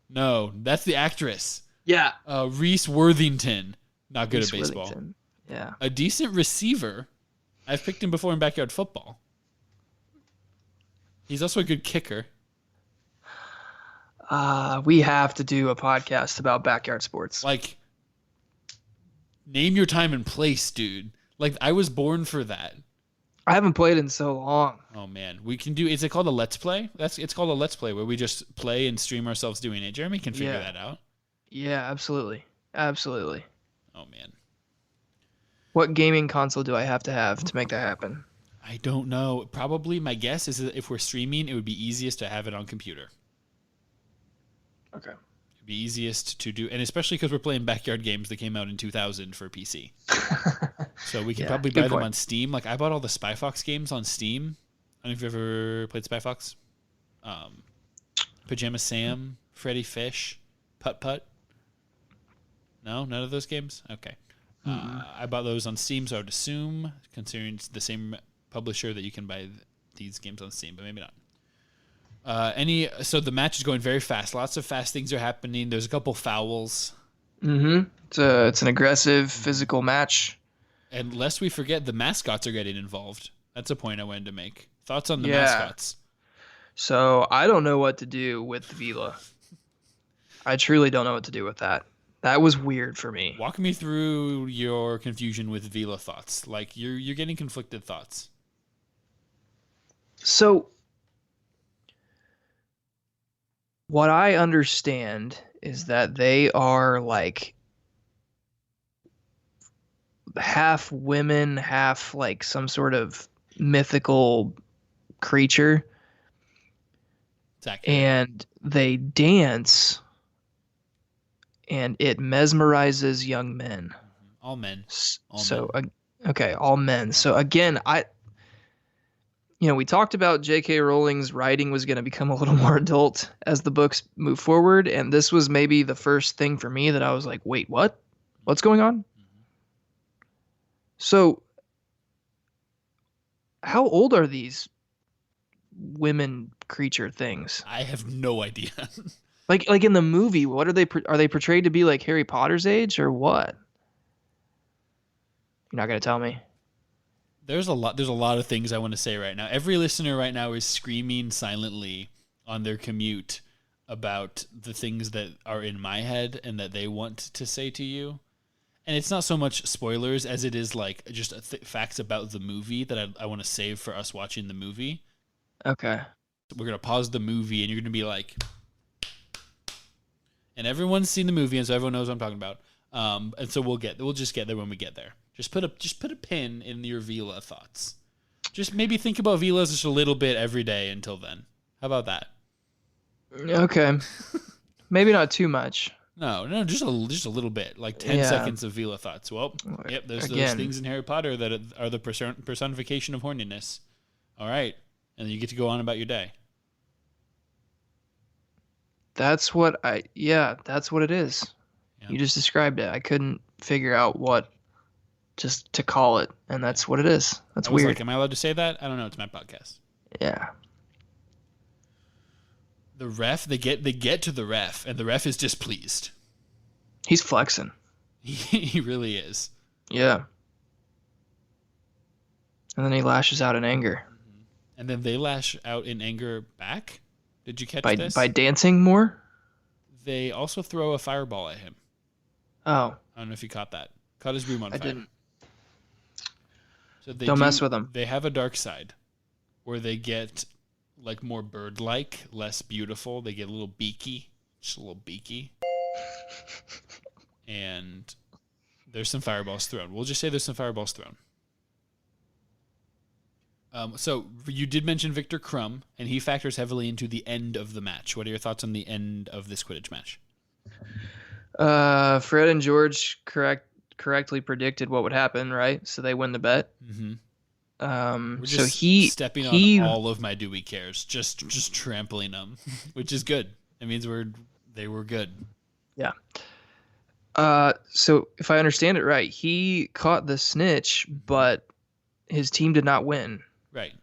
S1: No, that's the actress.
S2: Yeah.
S1: Reese Worthington. Not good
S2: Reese
S1: at baseball.
S2: Worthington. Yeah.
S1: A decent receiver. I've picked him before in backyard football. He's also a good kicker.
S2: We have to do a podcast about backyard sports.
S1: Like, Name your time and place, dude. Like, I was born for that.
S2: I haven't played in so long.
S1: Oh man, we can do. Is it called a let's play? It's called a let's play where we just play and stream ourselves doing it. Jeremy can figure that out.
S2: Yeah, absolutely. Absolutely.
S1: Oh man,
S2: What gaming console do I have to make that happen?
S1: I don't know. Probably my guess is that if we're streaming, it would be easiest to have it on computer.
S2: Okay.
S1: It'd be easiest to do, and especially because we're playing backyard games that came out in 2000 for PC. So we can probably buy them on Steam. Like, I bought all the Spy Fox games on Steam. I don't know if you've ever played Spy Fox. Pajama Sam, Freddy Fish, Putt Putt. No, none of those games? Okay. I bought those on Steam, so I would assume, considering it's the same publisher, that you can buy these games on Steam, but maybe not. So the match is going very fast. Lots of fast things are happening. There's a couple fouls.
S2: Mm-hmm. It's an aggressive physical match.
S1: And lest we forget, the mascots are getting involved. That's a point I wanted to make. Thoughts on the mascots?
S2: So I don't know what to do with Vila. I truly don't know what to do with that. That was weird for me.
S1: Walk me through your confusion with Vila thoughts. Like, you're getting conflicted thoughts.
S2: So what I understand is that they are like half women, half like some sort of mythical creature. And they dance, and it mesmerizes young men.
S1: All men.
S2: Okay, all men. So again, we talked about J.K. Rowling's writing was going to become a little more adult as the books move forward, and this was maybe the first thing for me that I was like, wait, what? What's going on? So how old are these women creature things?
S1: I have no idea.
S2: like in the movie, what are they portrayed to be, like Harry Potter's age or what? You're not going to tell me?
S1: There's a lot of things I want to say right now. Every listener right now is screaming silently on their commute about the things that are in my head and that they want to say to you. And it's not so much spoilers as it is like just facts about the movie that I want to save for us watching the movie.
S2: Okay.
S1: We're going to pause the movie and you're going to be like, and everyone's seen the movie and so everyone knows what I'm talking about. And so we'll just get there when we get there. Just put a pin in your Vila thoughts. Just maybe think about Vilas just a little bit every day until then. How about that?
S2: Okay. Maybe not too much.
S1: No, just a little bit, like 10 seconds of Vila thoughts. Well, yep, there's those things in Harry Potter that are the personification of horniness. All right, and then you get to go on about your day.
S2: That's what it is. Yeah. You just described it. I couldn't figure out what just to call it, and that's what it is. That's weird.
S1: Like, am I allowed to say that? I don't know. It's my podcast.
S2: Yeah.
S1: The ref, they get to the ref, and the ref is displeased.
S2: He's flexing.
S1: He really is.
S2: Yeah. And then he lashes out in anger.
S1: And then they lash out in anger back? Did you catch this?
S2: By dancing more?
S1: They also throw a fireball at him.
S2: Oh.
S1: I don't know if you caught that. Caught his room on fire.
S2: I didn't.
S1: So
S2: don't mess with them.
S1: They have a dark side where they get like more bird-like, less beautiful. They get a little beaky. Just a little beaky. And there's some fireballs thrown. We'll just say there's some fireballs thrown. So you did mention Victor Crumb, and he factors heavily into the end of the match. What are your thoughts on the end of this Quidditch match?
S2: Fred and George correctly predicted what would happen, right? So they win the bet.
S1: Mm-hmm.
S2: We're
S1: just stepping on all of my Dewey cares, just trampling them, which is good. It means they were good.
S2: Yeah. So if I understand it right, he caught the snitch, but his team did not win.
S1: Right.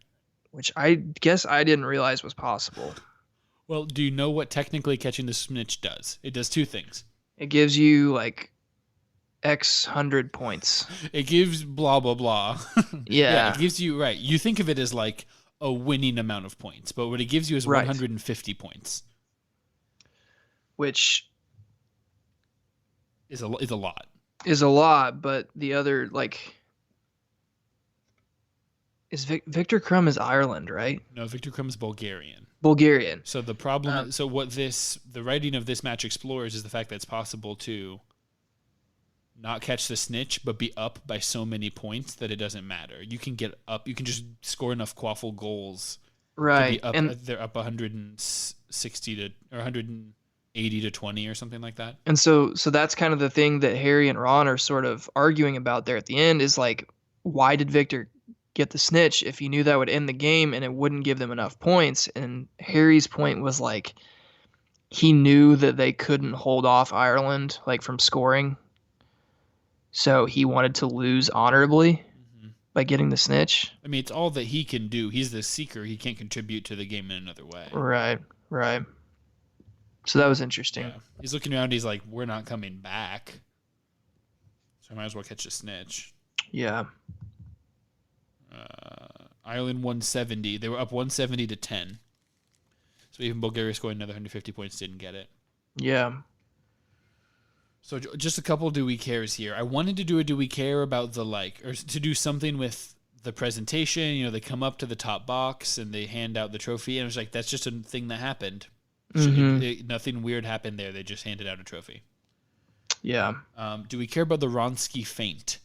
S2: Which I guess I didn't realize was possible.
S1: Well, do you know what technically catching the snitch does? It does two things.
S2: It gives you like X 100 points.
S1: It gives blah, blah, blah.
S2: Yeah.
S1: It gives you, right. You think of it as like a winning amount of points, but what it gives you is 150 points.
S2: Which
S1: is a lot.
S2: is a lot, but the other like is Victor Crumb is Ireland, right?
S1: No, Victor Krum is Bulgarian.
S2: Bulgarian.
S1: So the problem, so what the writing of this match explores is the fact that it's possible to not catch the snitch, but be up by so many points that it doesn't matter. You can get up, you can just score enough quaffle goals
S2: Right.
S1: to be up.
S2: And
S1: They're up 160 to or 180 to 20 or something like that.
S2: And so that's kind of the thing that Harry and Ron are sort of arguing about there at the end is like, why did Victor get the snitch if he knew that would end the game and it wouldn't give them enough points? And Harry's point was like, he knew that they couldn't hold off Ireland like from scoring. So he wanted to lose honorably by getting the snitch.
S1: I mean, it's all that he can do. He's the seeker. He can't contribute to the game in another way.
S2: Right. So that was interesting.
S1: Yeah. He's looking around. He's like, we're not coming back. So I might as well catch a snitch.
S2: Yeah.
S1: Ireland 170. They were up 170 to 10. So even Bulgaria scoring another 150 points didn't get it.
S2: Yeah.
S1: So just a couple do we cares here. I wanted to do a do we care about the or to do something with the presentation. You know, they come up to the top box and they hand out the trophy. And I was like, that's just a thing that happened. Nothing weird happened there. They just handed out a trophy.
S2: Yeah.
S1: Do we care about the Ronsky feint?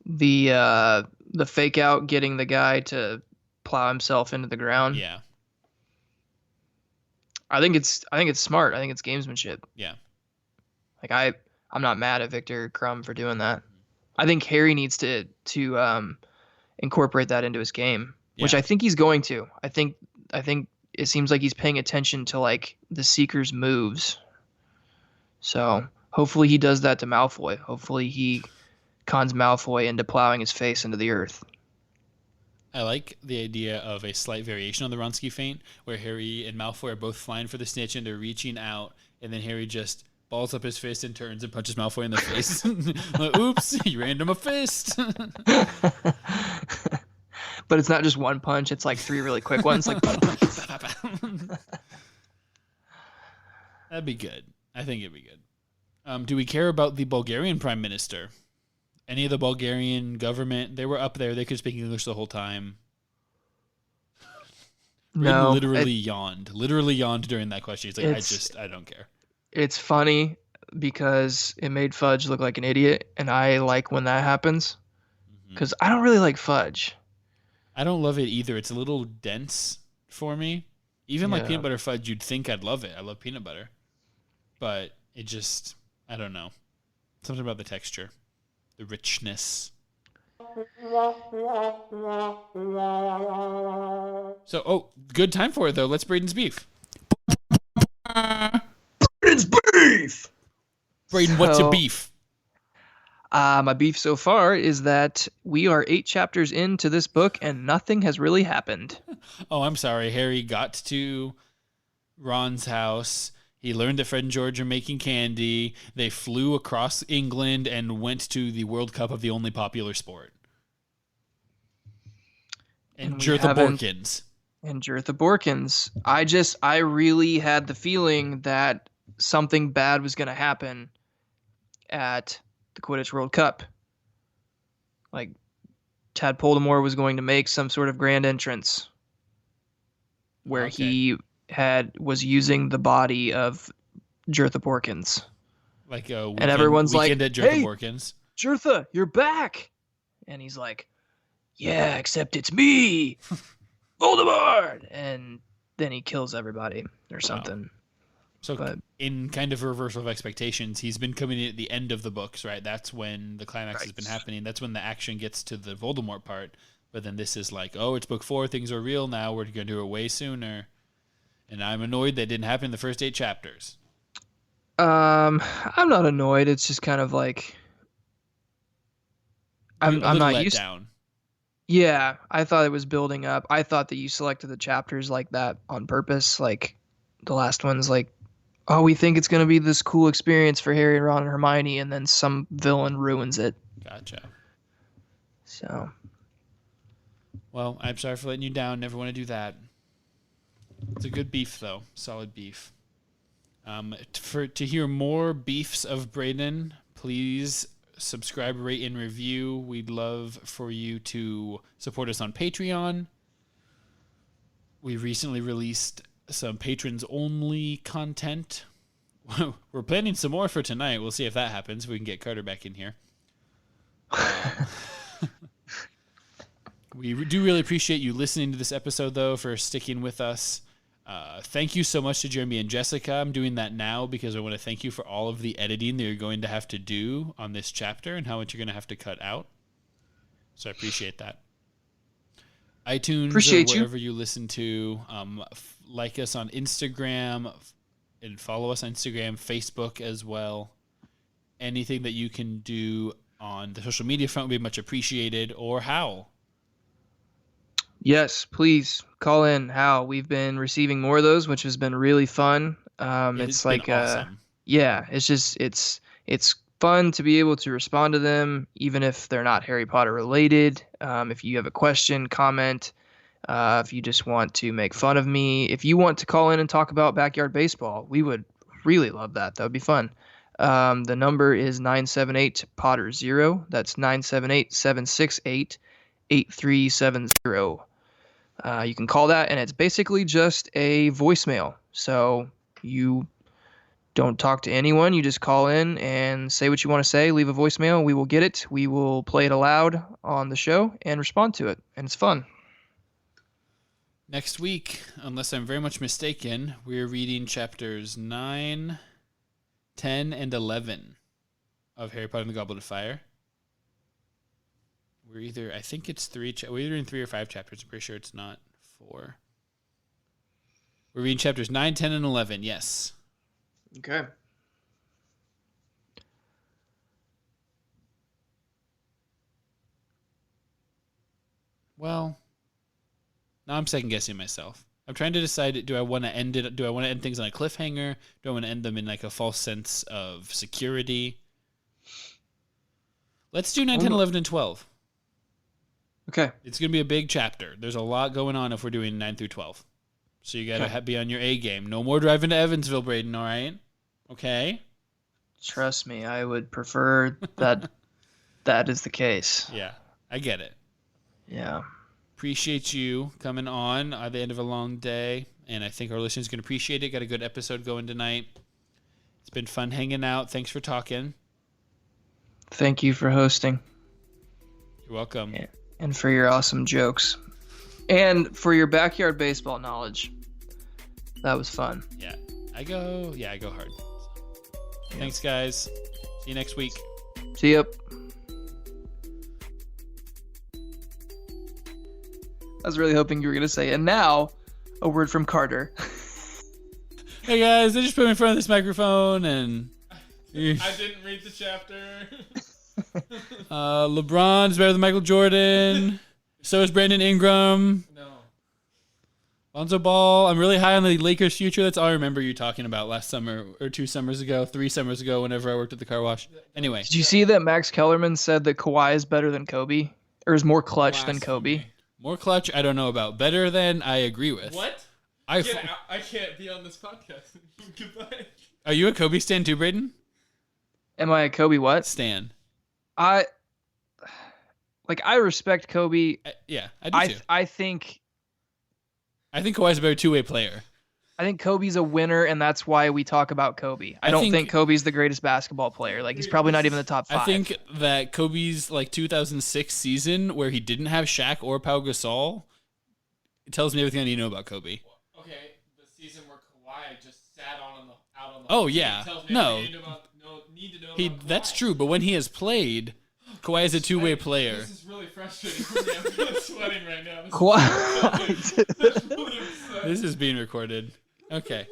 S2: The fake out getting the guy to plow himself into the ground.
S1: Yeah.
S2: I think it's smart. I think it's gamesmanship.
S1: Yeah.
S2: Like I'm not mad at Victor Crumb for doing that. I think Harry needs to incorporate that into his game, which I think he's going to. I think it seems like he's paying attention to like the Seeker's moves. So hopefully he does that to Malfoy. Hopefully he cons Malfoy into plowing his face into the earth.
S1: I like the idea of a slight variation on the Ronsky feint, where Harry and Malfoy are both flying for the snitch and they're reaching out, and then Harry just balls up his fist and turns and punches Malfoy in the face. Like, oops, you ran him a fist.
S2: But it's not just one punch; it's like three really quick ones. Like
S1: that'd be good. I think it'd be good. Do we care about the Bulgarian Prime Minister? Any of the Bulgarian government? They were up there. They could speak English the whole time.
S2: No,
S1: literally yawned during that question. He's like, I don't care.
S2: It's funny because it made Fudge look like an idiot, and I like when that happens because I don't really like Fudge.
S1: I don't love it either. It's a little dense for me. Even like peanut butter fudge, you'd think I'd love it. I love peanut butter. But it just, I don't know. Something about the texture, the richness. So, good time for it, though. Let's Braden's beef.
S2: Braden's beef!
S1: Braden, what's your beef?
S2: My beef so far is that we are 8 chapters into this book and nothing has really happened.
S1: Oh, I'm sorry. Harry got to Ron's house. He learned that Fred and George are making candy. They flew across England and went to the World Cup of the only popular sport. And Jertha Borkins.
S2: And Jertha Borkins. I really had the feeling that something bad was going to happen at the Quidditch World Cup. Like, Tad Voldemort was going to make some sort of grand entrance where he was using the body of Jertha Borkins.
S1: Like a weekend,
S2: and everyone's like,
S1: at Jertha
S2: hey,
S1: Borkins.
S2: Jertha, you're back. And he's like, yeah, except it's me, Voldemort. And then he kills everybody or something.
S1: So in kind of a reversal of expectations, he's been coming in at the end of the books, right? That's when the climax has been happening. That's when the action gets to the Voldemort part. But then this is like, oh, it's book 4. Things are real now. We're going to do it way sooner. And I'm annoyed that didn't happen in the first 8 chapters.
S2: I'm not annoyed. It's just kind of like I'm not used.
S1: Down.
S2: Yeah, I thought it was building up. I thought that you selected the chapters like that on purpose. Like the last one's like, oh, we think it's going to be this cool experience for Harry and Ron and Hermione, and then some villain ruins it.
S1: Gotcha.
S2: So.
S1: Well, I'm sorry for letting you down. Never want to do that. It's a good beef, though. Solid beef. To hear more beefs of Braden, please subscribe, rate, and review. We'd love for you to support us on Patreon. We recently released some patrons-only content. We're planning some more for tonight. We'll see if that happens. We can get Carter back in here. We do really appreciate you listening to this episode, though, for sticking with us. Thank you so much to Jeremy and Jessica. I'm doing that now because I want to thank you for all of the editing that you're going to have to do on this chapter and how much you're going to have to cut out. So I appreciate that. iTunes,
S2: Appreciate
S1: or wherever you listen to. Like us on Instagram and follow us on Instagram, Facebook as well. Anything that you can do on the social media front would be much appreciated. Or Hal.
S2: Yes, please call in. Hal, we've been receiving more of those, which has been really fun. It's like
S1: awesome.
S2: Yeah, it's fun to be able to respond to them, even if they're not Harry Potter related. If you have a question, comment, if you just want to make fun of me, if you want to call in and talk about backyard baseball, we would really love that. That would be fun. The number is 978-POTTER0. That's 978-768-8370. You can call that, and it's basically just a voicemail. So you don't talk to anyone. You just call in and say what you want to say. Leave a voicemail. We will get it. We will play it aloud on the show and respond to it. And it's fun.
S1: Next week, unless I'm very much mistaken, we're reading chapters 9, 10, and 11 of Harry Potter and the Goblet of Fire. We're either, I think it's we're either in 3 or 5 chapters. I'm pretty sure it's not 4. We're reading chapters 9, 10, and 11, yes.
S2: Okay.
S1: Well, now I'm second guessing myself. I'm trying to decide, do I want to end things on a cliffhanger? Do I want to end them in like a false sense of security? Let's do 9, 10, 11, and 12.
S2: Okay.
S1: It's going to be a big chapter. There's a lot going on if we're doing 9 through 12. So you got to be on your A game. No more driving to Evansville, Braden, all right? Okay?
S2: Trust me, I would prefer that that is the case.
S1: Yeah, I get it.
S2: Yeah.
S1: Appreciate you coming on at the end of a long day, and I think our listeners can appreciate it. Got a good episode going tonight. It's been fun hanging out. Thanks for talking.
S2: Thank you for hosting.
S1: You're welcome.
S2: Yeah. And for your awesome jokes. And for your backyard baseball knowledge. That was fun.
S1: Yeah, I go hard. Yeah. Thanks, guys. See you next week.
S2: See ya. I was really hoping you were going to say, and now, a word from Carter.
S1: Hey, guys, I just put me in front of this microphone, and...
S6: I didn't read the chapter.
S1: LeBron's better than Michael Jordan. So is Brandon Ingram.
S6: No.
S1: Lonzo Ball. I'm really high on the Lakers' future. That's all I remember you talking about last summer, or 2 summers ago, 3 summers ago, whenever I worked at the car wash. Anyway.
S2: Did you see that Max Kellerman said that Kawhi is better than Kobe? Or is more clutch than Kobe?
S1: More clutch, I don't know about. Better than, I agree with.
S6: What?
S1: I
S6: can't be on this podcast. Goodbye.
S1: Are you a Kobe stan too, Braden?
S2: Am I a Kobe what?
S1: Stan.
S2: I respect Kobe.
S1: Yeah, I do too.
S2: I think
S1: Kawhi's a better two-way player.
S2: I think Kobe's a winner, and that's why we talk about Kobe. I don't think Kobe's the greatest basketball player. Like, he's probably not even in the top 5.
S1: I think that Kobe's 2006 season, where he didn't have Shaq or Pau Gasol, it tells me everything I need to know about Kobe.
S6: Okay, the season where Kawhi just sat out on the
S1: Oh yeah, no,
S6: need to know about Kawhi.
S1: That's true. But when he has played, Kawhi is a two-way player.
S6: This is really frustrating for me. I'm really sweating right now.
S2: Kawhi.
S1: This is being recorded. Okay.